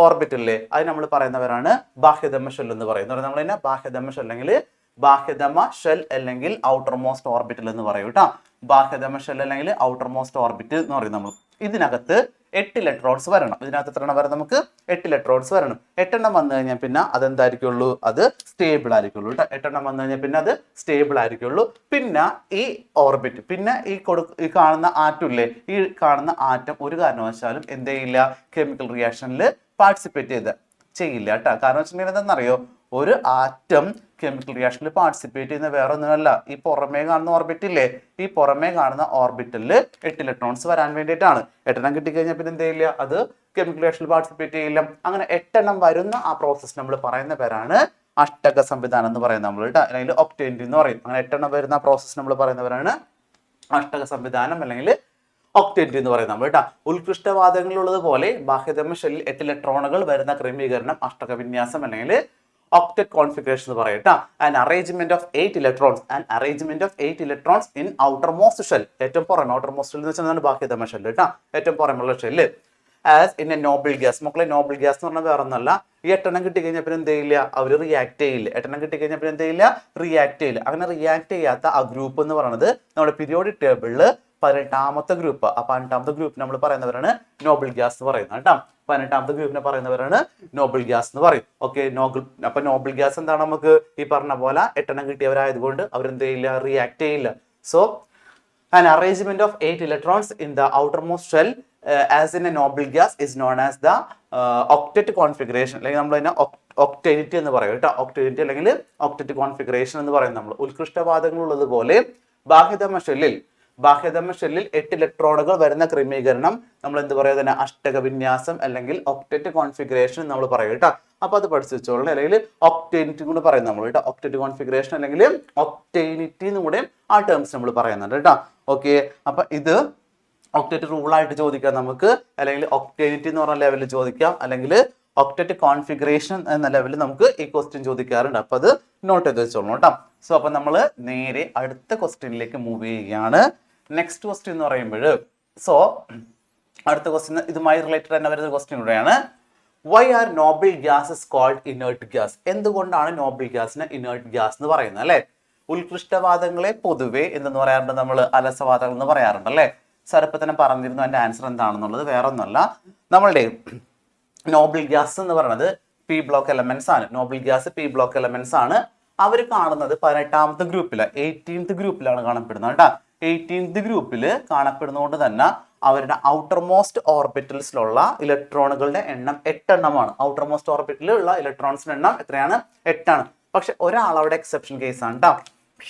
ഓർബിറ്റലിലെ അത് നമ്മൾ പറയുന്നവരാണ് ബാഹ്യധമ ഷെൽ എന്ന് പറയുന്നത്. നമ്മൾ തന്നെ ബാഹ്യധമ ഷെൽ അല്ലെങ്കിൽ ബാഹ്യധമ ഷെൽ അല്ലെങ്കിൽ ഔട്ടർ മോസ്റ്റ് ഓർബിറ്റൽ എന്ന് പറയും കേട്ടോ. ബാഹ്യധമ ഷെൽ അല്ലെങ്കിൽ ഔട്ടർ മോസ്റ്റ് ഓർബിറ്റ് എന്ന് പറയും നമ്മൾ. ഇതിനകത്ത് 8 ഇലക്ട്രോൺസ് വരണം. ഇതിനകത്ത് എത്ര എണ്ണം വരണം? നമുക്ക് 8 ഇലക്ട്രോൺസ് വരണം. 8 എണ്ണം വന്നു കഴിഞ്ഞാൽ പിന്നെ അതെന്തായിരിക്കുള്ളൂ? അത് സ്റ്റേബിൾ ആയിരിക്കുള്ളൂ കേട്ടോ. 8 എണ്ണം വന്നു കഴിഞ്ഞാൽ പിന്നെ അത് സ്റ്റേബിൾ ആയിരിക്കുള്ളൂ. പിന്നെ ഈ ഓർബിറ്റ്, പിന്നെ ഈ കാണുന്ന ആറ്റം ഇല്ലേ, ഈ കാണുന്ന ആറ്റം ഒരു കാരണവശാലും എന്ത് ചെയ്യില്ല? കെമിക്കൽ റിയാക്ഷനിൽ പാർട്ടിസിപ്പേറ്റ് ചെയ്യില്ല കേട്ടോ. കാരണം വെച്ചിട്ടുണ്ടെങ്കിൽ എന്താണെന്നറിയോ? ഒരു ആറ്റം കെമിക്കൽ റിയാക്ഷനിൽ പാർട്ടിസിപ്പേറ്റ് ചെയ്യുന്ന വേറെ ഒന്നുമല്ല, ഈ പുറമേ കാണുന്ന ഓർബിറ്റ് ഇല്ലേ, ഈ പുറമേ കാണുന്ന ഓർബിറ്റലിൽ 8 ഇലക്ട്രോൺസ് വരാൻ വേണ്ടിയിട്ടാണ്. 8 എണ്ണം കിട്ടിക്കഴിഞ്ഞാൽ പിന്നെ എന്ത് ചെയ്യില്ല? അത് കെമിക്കൽ റിയാക്ഷനിൽ പാർട്ടിസിപ്പേറ്റ് ചെയ്യില്ല. അങ്ങനെ 8 എണ്ണം വരുന്ന ആ പ്രോസസ്സ് നമ്മൾ പറയുന്ന പേരാണ് അഷ്ടക സംവിധാനം എന്ന് പറയുന്നത് നമ്മൾ കേട്ടോ, അല്ലെങ്കിൽ ഒക്ടേന്റ് എന്ന് പറയും. അങ്ങനെ 8 എണ്ണം വരുന്ന പ്രോസസ്സ് നമ്മൾ പറയുന്നവരാണ് അഷ്ടക സംവിധാനം അല്ലെങ്കിൽ ഒക്ടേന്റ് എന്ന് പറയുന്നത് നമ്മൾ കേട്ടോ. ഉത്കൃഷ്ടവാദങ്ങളിലുള്ളത് പോലെ ബാഹ്യധമ ഷെല്ലിൽ 8 ഇലക്ട്രോണുകൾ വരുന്ന ക്രമീകരണം അഷ്ടക വിന്യാസം അല്ലെങ്കിൽ octet configuration എന്ന് പറയട്ടാ. an arrangement of 8 electrons in outermost shell. ഏറ്റവും പുറമെ outermost shell എന്ന് വെച്ചാൽ ബാഹ്യധമ ഷെൽ കേട്ടോ, ഏറ്റവും പുറമെയുള്ള shell. As in A noble gas. മക്കളെ നോബിൾ ഗ്യാസ് എന്ന് പറഞ്ഞാൽ വേറെ ഒന്നല്ല, ഈ 8 എണ്ണം കിട്ടിക്കഴിഞ്ഞാൽ പിന്നെ എന്ത് ചെയ്യില്ല? അവർ റിയാക്ട് ചെയ്യില്ല. 8 എണ്ണം കിട്ടിക്കഴിഞ്ഞാൽ പിന്നെ എന്ത് ചെയ്യില്ല? റിയാക്ട് ചെയ്യില്ല. അങ്ങനെ റിയാക്ട് ചെയ്യാത്ത ആ ഗ്രൂപ്പ് എന്ന് പറയുന്നത് നമ്മുടെ പീരിയോഡിക് ടേബിളിൽ 18ാമത്തെ ഗ്രൂപ്പ്. ആ 18ാമത്തെ ഗ്രൂപ്പ് നമ്മൾ പറയുന്നവരാണ് നോബിൾ ഗ്യാസ് എന്ന് പറയുന്നത് കേട്ടോ. 18ാമത്തെ ഗ്രൂപ്പിനെ പറയുന്നവരാണ് നോബിൾ ഗ്യാസ് എന്ന് പറയും. ഓക്കെ, അപ്പൊ നോബിൾ ഗ്യാസ് എന്താണ്? നമുക്ക് ഈ പറഞ്ഞ പോലെ 8 എണ്ണം കിട്ടിയവരായതുകൊണ്ട് അവരെന്ത് ചെയ്യില്ല? റിയാക്ട് ചെയ്യില്ല. So an arrangement of 8 electrons in the outermost shell as in a noble gas is known as the octet configuration. അല്ലെങ്കിൽ നമ്മൾ അതിനെ ഒക്ടേറ്റ് എന്ന് പറയും കേട്ടോ. ഒക്ടേറ്റ് അല്ലെങ്കിൽ ഒക്ടറ്റ് കോൺഫിഗറേഷൻ എന്ന് പറയും നമ്മൾ. ഉത്കൃഷ്ടവാദങ്ങളുള്ളത് പോലെ ബാഹ്യധമ ഷെല്ലിൽ 8 ഇലക്ട്രോണുകൾ വരുന്ന ക്രമീകരണം നമ്മൾ എന്ത് പറയുക? തന്നെ അഷ്ടക വിന്യാസം അല്ലെങ്കിൽ ഒക്ടറ്റ് കോൺഫിഗറേഷൻ നമ്മൾ പറയും കേട്ടോ. അപ്പൊ അത് പഠിച്ചു വെച്ചോളൂ. അല്ലെങ്കിൽ ഒക്ടേനിറ്റി കൂടെ പറയും നമ്മൾ കേട്ടോ. ഒക്ടറ്റ് കോൺഫിഗറേഷൻ അല്ലെങ്കിൽ ഒക്ടേനിറ്റി എന്ന് കൂടെ ആ ടേംസ് നമ്മൾ പറയുന്നുണ്ട് കേട്ടോ. ഓക്കെ, അപ്പൊ ഇത് ഒക്ടറ്റ് റൂളായിട്ട് ചോദിക്കാം നമുക്ക്, അല്ലെങ്കിൽ ഒക്ടേനിറ്റി എന്ന് പറഞ്ഞ ലെവലിൽ ചോദിക്കാം, അല്ലെങ്കിൽ ഒക്ടറ്റ് കോൺഫിഗറേഷൻ എന്ന ലെവലിൽ നമുക്ക് ഈ ക്വസ്റ്റ്യൻ ചോദിക്കാറുണ്ട്. അപ്പൊ അത് നോട്ട് ചെയ്ത് വെച്ചോളൂ കേട്ടോ. സോ അപ്പൊ നമ്മൾ നേരെ അടുത്ത ക്വസ്റ്റ്യനിലേക്ക് മൂവ് ചെയ്യുകയാണ്. നെക്സ്റ്റ് ക്വസ്റ്റ്യൻ എന്ന് പറയുമ്പോൾ സോ അടുത്ത ക്വസ്റ്റ്യൻ ഇതുമായി റിലേറ്റഡ് തന്നെ വരുന്ന ക്വസ്റ്റ്യൻ കൂടെയാണ്. Why are noble gases called inert gas? എന്തുകൊണ്ടാണ് നോബിൾ ഗ്യാസിന് ഇനേർട്ട് ഗ്യാസ് എന്ന് പറയുന്നത് അല്ലെ? ഉത്കൃഷ്ടവാദങ്ങളെ പൊതുവെ എന്തെന്ന് പറയാറുണ്ട്? നമ്മൾ അലസവാദങ്ങൾ എന്ന് പറയാറുണ്ട് അല്ലെ? സാറിപ്പോ തന്നെ പറഞ്ഞിരുന്നു അതിന്റെ ആൻസർ എന്താണെന്നുള്ളത്. വേറെ ഒന്നുമല്ല, നമ്മളുടെ നോബിൾ ഗ്യാസ് എന്ന് പറയുന്നത് പി ബ്ലോക്ക് എലമെന്റ്സ് ആണ്. Noble gas P block elements ആണ്. അവർ കാണുന്നത് 18ാമത്തെ ഗ്രൂപ്പിലാണ്, 18th ഗ്രൂപ്പിലാണ് കാണപ്പെടുന്നത് കേട്ടോ. 18th ഗ്രൂപ്പിൽ കാണപ്പെടുന്നതുകൊണ്ട് തന്നെ അവരുടെ ഔട്ടർ മോസ്റ്റ് ഓർബിറ്റൽസിലുള്ള ഇലക്ട്രോണുകളുടെ എണ്ണം 8 എണ്ണമാണ്. ഔട്ടർ മോസ്റ്റ് ഓർബിറ്റലിലുള്ള ഇലക്ട്രോൺസിന്റെ എണ്ണം എത്രയാണ്? 8 ആണ്. പക്ഷെ ഒരാളവിടെ എക്സെപ്ഷൻ കേസ് ആണ് കേട്ടോ,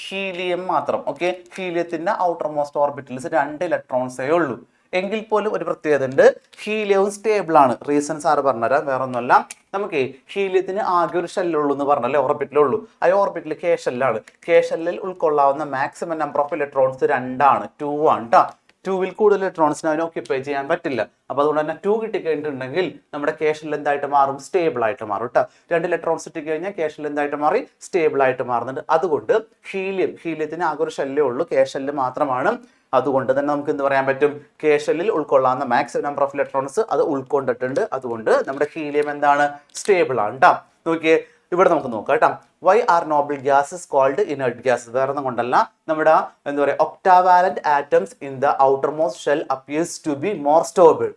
ഹീലിയം മാത്രം. ഓക്കെ, ഹീലിയത്തിന്റെ ഔട്ടർ മോസ്റ്റ് ഓർബിറ്റൽസ് 2 ഇലക്ട്രോൺസേ ഉള്ളൂ. എങ്കിൽ പോലും ഒരു പ്രത്യേകത ഉണ്ട്, ഹീലിയവും സ്റ്റേബിൾ ആണ്. റീസൺ സാറ് പറഞ്ഞുതരാം, വേറെ ഒന്നുമല്ല. നമുക്ക് ഹീലിയത്തിന് ആകെ ഒരു ഷെല്ലുള്ളൂ എന്ന് പറഞ്ഞല്ലേ, ഓർബിറ്റിലുള്ളൂ. ആ ഓർബിറ്റിൽ കെ ഷെല്ലാണ്. കെ ഷെല്ലിൽ ഉൾക്കൊള്ളാവുന്ന മാക്സിമം നമ്പർ ഓഫ് ഇലക്ട്രോൺസ് 2 ആണ്, 2 ആണ് കേട്ടോ. 2-ൽ കൂടുതൽ ഇലക്ട്രോൺസിന് അതിനെ ഓക്യുപ്പൈ ചെയ്യാൻ പറ്റില്ല. അപ്പോൾ അതുകൊണ്ട് തന്നെ 2 കിട്ടിക്കഴിഞ്ഞിട്ടുണ്ടെങ്കിൽ നമ്മുടെ കെ ഷെൽ എന്തായിട്ട് മാറും, സ്റ്റേബിൾ ആയിട്ട് മാറും കേട്ടോ. 2 ഇലക്ട്രോൺസ് കിട്ടിക്കഴിഞ്ഞാൽ കെ ഷെൽ എന്തായിട്ട് മാറി, സ്റ്റേബിൾ ആയിട്ട് മാറുന്നുണ്ട്. അതുകൊണ്ട് ഹീലിയത്തിന് ആകെ ഒരു ഷെല്ലേ ഉള്ളൂ, കെ ഷെല്ല് മാത്രമാണ്. അതുകൊണ്ട് തന്നെ നമുക്ക് എന്ത് പറയാൻ പറ്റും, കെ ഷെല്ലിൽ ഉൾക്കൊള്ളാവുന്ന മാക്സിമം നമ്പർ ഓഫ് ഇലക്ട്രോൺസ് അത് ഉൾക്കൊണ്ടിട്ടുണ്ട്. അതുകൊണ്ട് നമ്മുടെ ഹീലിയം എന്താണ്, സ്റ്റേബിൾ ആണ് കേട്ടോ. നോക്കിയേ, ഇവിടെ നമുക്ക് നോക്കാം കേട്ടോ. Why are noble gases called inert gases? വേറെ ഒന്നും കൊണ്ടല്ല, നമ്മുടെ എന്താ പറയുക, octavalent atoms in the outermost shell appears to be more stable.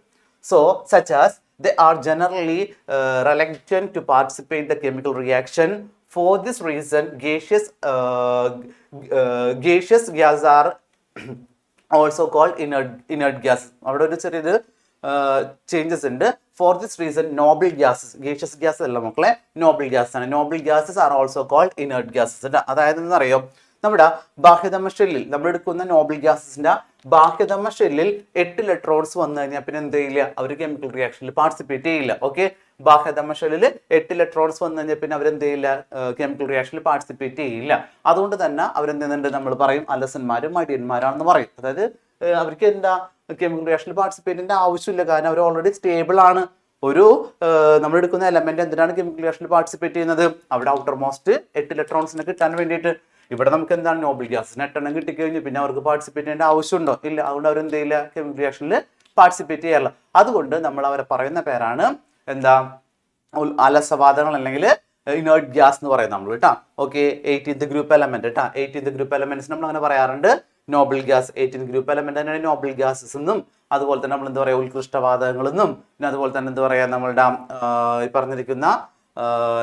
So such as they are generally reluctant to participate in the chemical reaction. For this reason, gaseous gas are also called inert gas. അവിടെ ഒരു ചെറിയൊരു changes ഉണ്ട്. For this reason noble gases, gaseous gas അല്ല മക്കളെ, noble gas ആണ്. Noble gases are also called inert gases. അതായത് എന്നറിയോ, നമ്മുടെ ബാഹ്യതമ ഷെല്ലിൽ നമ്മൾ എടുക്കുന്ന നോബിൾ ഗ്യാസസിന്റെ ബാഹ്യതമ ഷെല്ലിൽ 8 ഇലക്ട്രോൺസ് വന്നു കഴിഞ്ഞാൽ പിന്നെ എന്ത് ചെയ്യില്ല, അവർ കെമിക്കൽ റിയാക്ഷനിൽ പാർട്ടിസിപ്പേറ്റ് ചെയ്യില്ല. ഓക്കെ, ബാഹ്യതമ ഷെല്ലിൽ 8 ഇലക്ട്രോൺസ് വന്നു കഴിഞ്ഞാൽ പിന്നെ അവരെന്ത് ചെയ്യില്ല, കെമിക്കൽ റിയാക്ഷനിൽ പാർട്ടിസിപ്പേറ്റ് ചെയ്യില്ല. അതുകൊണ്ട് തന്നെ അവരെന്ത് ചെയ്യുന്നുണ്ട്, നമ്മൾ പറയും അലസന്മാരും മടിയന്മാരാണെന്ന് പറയും. അതായത് അവർക്ക് എന്താ കെമിക്കൽ റിയാക്ഷനിൽ പാർട്ടിസിപ്പേറ്റിന്റെ ആവശ്യമില്ല, കാരണം അവർ ഓൾറെഡി സ്റ്റേബിൾ ആണ്. ഒരു നമ്മൾ എടുക്കുന്ന എലമെന്റ് എന്തിനാണ് കെമിക്കൽ റിയാക്ഷനിൽ പാർട്ടിസിപ്പേറ്റ് ചെയ്യുന്നത്, അവിടെ ഔട്ടർ മോസ്റ്റ് 8 ഇലക്ട്രോൺസിനെ കിട്ടാൻ വേണ്ടിയിട്ട്. ഇവിടെ നമുക്ക് എന്താണ്, നോബിൾ ഗ്യാസിന് 8 എണ്ണം കിട്ടിക്കഴിഞ്ഞു പിന്നെ അവർക്ക് പാർട്ടിസിപ്പേറ്റ് ചെയ്യേണ്ട ആവശ്യമുണ്ടോ, ഇല്ല. അതുകൊണ്ട് അവർ എന്ത് ചെയ്യില്ല, കെമിക്കൽ റിയാക്ഷനിൽ പാർട്ടിസിപ്പേറ്റ് ചെയ്യാറില്ല. അതുകൊണ്ട് നമ്മൾ അവരെ പറയുന്ന പേരാണ് എന്താ, അലസവാതകങ്ങൾ അല്ലെങ്കിൽ ഇനേർട്ട് ഗ്യാസ് എന്ന് പറയുന്നത് നമ്മൾ കേട്ടോ. ഓക്കെ, 18th ഗ്രൂപ്പ് എലമെന്റ് കേട്ടോ. 18th ഗ്രൂപ്പ് എലമെന്റ്സ് നമ്മൾ അങ്ങനെ പറയാറുണ്ട്. Noble gas 18th group element തന്നെയാണ് നോബിൾ ഗ്യാസസ് എന്നും, അതുപോലെ തന്നെ നമ്മൾ എന്താ പറയുക, ഉത്കൃഷ്ടവാതകങ്ങളെന്നും, പിന്നെ അതുപോലെ തന്നെ എന്താ പറയുക, നമ്മളുടെ ഈ പറഞ്ഞിരിക്കുന്ന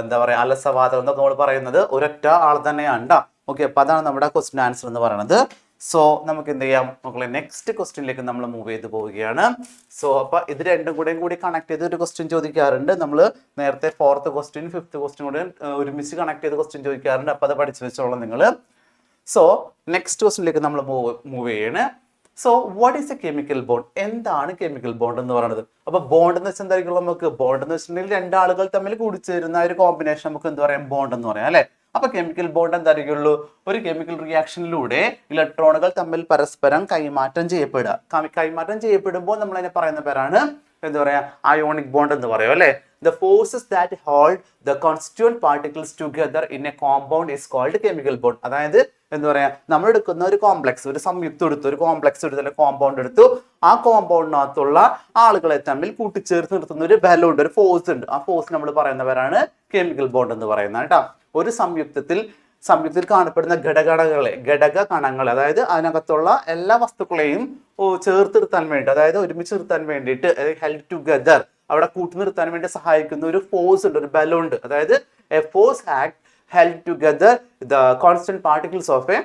എന്താ പറയുക അലസവാതകം എന്നൊക്കെ നമ്മൾ പറയുന്നത് ഒരൊറ്റ ആൾ തന്നെയാണ് കേട്ടോ. ഓക്കെ, അപ്പോൾ അതാണ് നമ്മുടെ ക്വസ്റ്റ്യൻ ആൻസർ എന്ന് പറയുന്നത്. സോ നമുക്ക് എന്ത് ചെയ്യാം മക്കളെ, നെക്സ്റ്റ് ക്വസ്റ്റ്യനിലേക്ക് നമ്മൾ മൂവ് ചെയ്ത് പോവുകയാണ്. സോ അപ്പോൾ ഇത് രണ്ടും കൂടി കണക്ട് ചെയ്ത് ഒരു ക്വസ്റ്റ്യൻ ചോദിക്കാറുണ്ട്. നമ്മൾ നേരത്തെ 4th ക്വസ്റ്റ്യൻ 5th ക്വസ്റ്റ്യൻ കൂടെ ഒരുമിച്ച് കണക്ട് ചെയ്ത് ക്വസ്റ്റ്യൻ ചോദിക്കാറുണ്ട്. അപ്പോൾ അത് പഠിച്ചു വെച്ചോളാം നിങ്ങൾ. സോ നെക്സ്റ്റ് ക്വസ്റ്റ്യനിലേക്ക് നമ്മൾ മൂവ് ചെയ്യാണ്. So what is A chemical bond? എന്താണ് കെമിക്കൽ ബോണ്ട് എന്ന് പറയുന്നത്? അപ്പോൾ ബോണ്ട് എന്ന് വെച്ചാൽ എന്തായിരിക്കും, നമുക്ക് ബോണ്ട് എന്ന് വെച്ചിട്ടുണ്ടെങ്കിൽ 2 ആളുകൾ തമ്മിൽ കൂടിച്ചേരുന്ന ഒരു കോമ്പിനേഷൻ നമുക്ക് എന്ത് പറയാം, ബോണ്ട് എന്ന് പറയാം അല്ലെ. അപ്പൊ കെമിക്കൽ ബോണ്ട് എന്തായിരിക്കുള്ളൂ, ഒരു കെമിക്കൽ റിയാക്ഷനിലൂടെ ഇലക്ട്രോണുകൾ തമ്മിൽ പരസ്പരം കൈമാറ്റം ചെയ്യപ്പെടുമ്പോൾ നമ്മൾ അതിനെ പറയുന്ന പേരാണ് എന്താ പറയാ, അയോണിക് ബോണ്ട് എന്ന് പറയും അല്ലെ. The forces that hold the constituent particles together in a compound is called chemical bond. അതായത് എന്താ പറയാ, നമ്മൾ എടുക്കുന്ന ഒരു കോംപ്ലക്സ്, ഒരു സംയുക്തം എടുത്തു, ഒരു കോംപ്ലക്സ് എടുത്തു, അല്ലെങ്കിൽ കോമ്പൗണ്ട് എടുത്തു, ആ കോമ്പൗണ്ടിനകത്തുള്ള ആളുകളെ തമ്മിൽ കൂട്ടിച്ചേർത്ത് നിർത്തുന്ന ഒരു ബലം ഉണ്ട്, ഒരു ഫോഴ്സ് ഉണ്ട്. ആ ഫോഴ്സ് നമ്മൾ പറയുന്നവരാണ് കെമിക്കൽ ബോണ്ട് എന്ന് പറയുന്നത് കേട്ടോ. ഒരു സംയുക്തത്തിൽ കാണപ്പെടുന്ന ഘടക കണങ്ങൾ, അതായത് അതിനകത്തുള്ള എല്ലാ വസ്തുക്കളെയും ചേർത്തെടുത്താൻ വേണ്ടി, അതായത് ഒരുമിച്ച് നിർത്താൻ വേണ്ടിയിട്ട്, ഹെൽഡ് ടുഗദർ, അവിടെ കൂട്ടി നിർത്താൻ വേണ്ടി സഹായിക്കുന്ന ഒരു ഫോഴ്സ് ഉണ്ട്, ഒരു ബലം ഉണ്ട്. അതായത് A force act held together the constant particles of A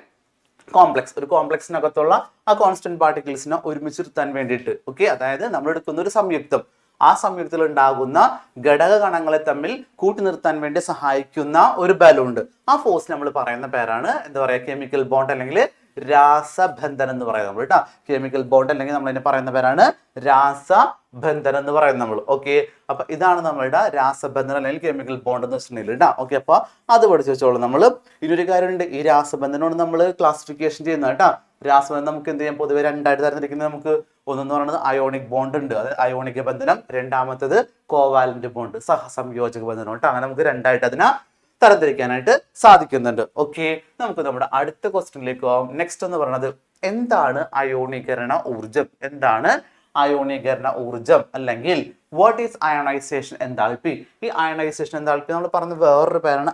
complex. ഒരു കോംപ്ലക്സിനകത്തുള്ള ആ കോൺസ്റ്റന്റ് പാർട്ടിക്കിൾസിനെ ഒരുമിച്ച് നിർത്താൻ വേണ്ടിയിട്ട്. ഓക്കെ, അതായത് നമ്മൾ എടുക്കുന്ന ഒരു സംയുക്തം, ആ സംയുക്തത്തിൽ ഉണ്ടാകുന്ന ഘടക കണങ്ങളെ തമ്മിൽ കൂട്ടി നിർത്താൻ വേണ്ടി സഹായിക്കുന്ന ഒരു ബലമുണ്ട്. ആ ഫോഴ്സ് നമ്മൾ പറയുന്ന പേരാണ് എന്താ പറയുക, കെമിക്കൽ ബോണ്ട് അല്ലെങ്കിൽ രാസബന്ധനം എന്ന് പറയുന്നത് നമ്മൾ കേട്ടോ. കെമിക്കൽ ബോണ്ട് അല്ലെങ്കിൽ നമ്മൾ അതിനെ പറയുന്ന പേരാണ് രാസബന്ധനം എന്ന് പറയുന്നത് നമ്മൾ. ഓക്കെ, അപ്പൊ ഇതാണ് നമ്മളുടെ രാസബന്ധനം അല്ലെങ്കിൽ കെമിക്കൽ ബോണ്ട് എന്ന് വെച്ചിട്ടുണ്ടെങ്കിൽ കേട്ടോ. ഓക്കെ, അപ്പൊ അത് പഠിച്ചു വെച്ചോളൂ. നമ്മൾ ഇനിയൊരു കാര്യമുണ്ട്, ഈ രാസബന്ധനമാണ് നമ്മൾ ക്ലാസിഫിക്കേഷൻ ചെയ്യുന്നത് കേട്ടോ. രാസബന്ധനം നമുക്ക് എന്ത് ചെയ്യാം, പൊതുവെ 2 ആയിട്ട് തരംതിരിക്കുന്നത്. നമുക്ക് ഒന്നെന്ന് പറയുന്നത് അയോണിക് ബോണ്ട് ഉണ്ട്, അത് അയോണിക ബന്ധനം. രണ്ടാമത്തത് കോവാലന്റ് ബോണ്ട്, സഹസംയോജക ബന്ധനം കേട്ടോ. അങ്ങനെ നമുക്ക് 2 ആയിട്ട് അതിനെ തരംതിരിക്കാനായിട്ട് സാധിക്കുന്നുണ്ട്. ഓക്കെ, നമുക്ക് നമ്മുടെ അടുത്ത ക്വസ്റ്റ്യനിലേക്ക് പോകാം. നെക്സ്റ്റ് എന്ന് പറയുന്നത് എന്താണ് അയോണീകരണ ഊർജം? എന്താണ് അയോണീകരണ ഊർജം അല്ലെങ്കിൽ വാട്ട് ഈസ് അയണൈസേഷൻ എൻതാൽപ്പി? ഈ അയണൈസേഷൻ എൻതാൽപ്പി നമ്മൾ പറഞ്ഞ വേറൊരു പേരാണ്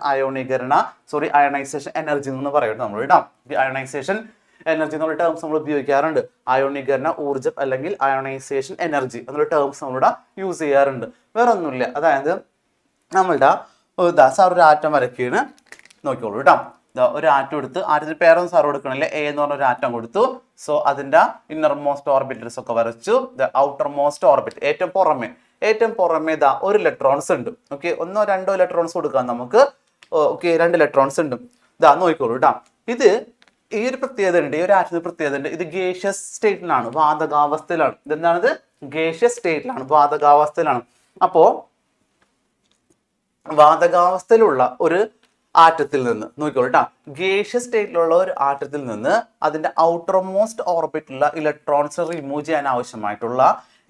അയണൈസേഷൻ എനർജി എന്ന് പറയുന്നത് നമ്മൾ കേട്ടോ. ഈ അയണൈസേഷൻ എനർജി എന്നുള്ള ടേംസ് നമ്മൾ ഉപയോഗിക്കാറുണ്ട്. അയോണീകരണ ഊർജം അല്ലെങ്കിൽ അയണൈസേഷൻ എനർജി എന്നുള്ള ടേംസ് നമ്മളിവിടെ യൂസ് ചെയ്യാറുണ്ട്. വേറെ ഒന്നുമില്ല, അതായത് നമ്മളുടെ സാർ ഒരു ആറ്റം വരയ്ക്കുകയാണ്, നോക്കിക്കോളൂ കേട്ടോ. ഒരു ആറ്റം എടുത്ത്, ആറ്റത്തിന് പേരൊന്നും സാർ കൊടുക്കണില്ല, എ എന്ന് പറഞ്ഞ ഒരു ആറ്റം കൊടുത്തു. സോ അതിന്റെ ഇന്നർ മോസ്റ്റ് ഓർബിറ്റൽസ് ഒക്കെ വരച്ചു. ഔട്ടർ മോസ്റ്റ് ഓർബിറ്റ്, ഏറ്റവും പുറമേ ഒരു ഇലക്ട്രോൺസ് ഉണ്ട്. ഓക്കെ, 1 or 2 ഇലക്ട്രോൺസ് കൊടുക്കാം നമുക്ക്. ഓക്കെ, 2 ഇലക്ട്രോൺസ് ഉണ്ട്. നോക്കിക്കോളൂ കേട്ടോ. ഇത് ഈ ഒരു പ്രത്യേകത ഉണ്ട്, ഈ ഒരു ആറ്റത്തിന് പ്രത്യേകത ഉണ്ട്. ഇത് ഗേഷ്യസ് സ്റ്റേറ്റിലാണ്, വാതകാവസ്ഥയിലാണ്. ഇതെന്താണിത്? ഗേഷ്യസ് സ്റ്റേറ്റിലാണ്, വാതകാവസ്ഥയിലാണ്. അപ്പോ വാതകാവസ്ഥയിലുള്ള ഒരു ആറ്റത്തിൽ നിന്ന് നോക്കിക്കോളൂ കേട്ടോ, ഗേഷ്യസ് സ്റ്റേറ്റിലുള്ള ഒരു ആറ്റത്തിൽ നിന്ന് അതിന്റെ ഔട്ടർ മോസ്റ്റ് ഓർബിറ്റിലുള്ള ഇലക്ട്രോൺസ് റിമൂവ് ചെയ്യാൻ ആവശ്യമായിട്ടുള്ള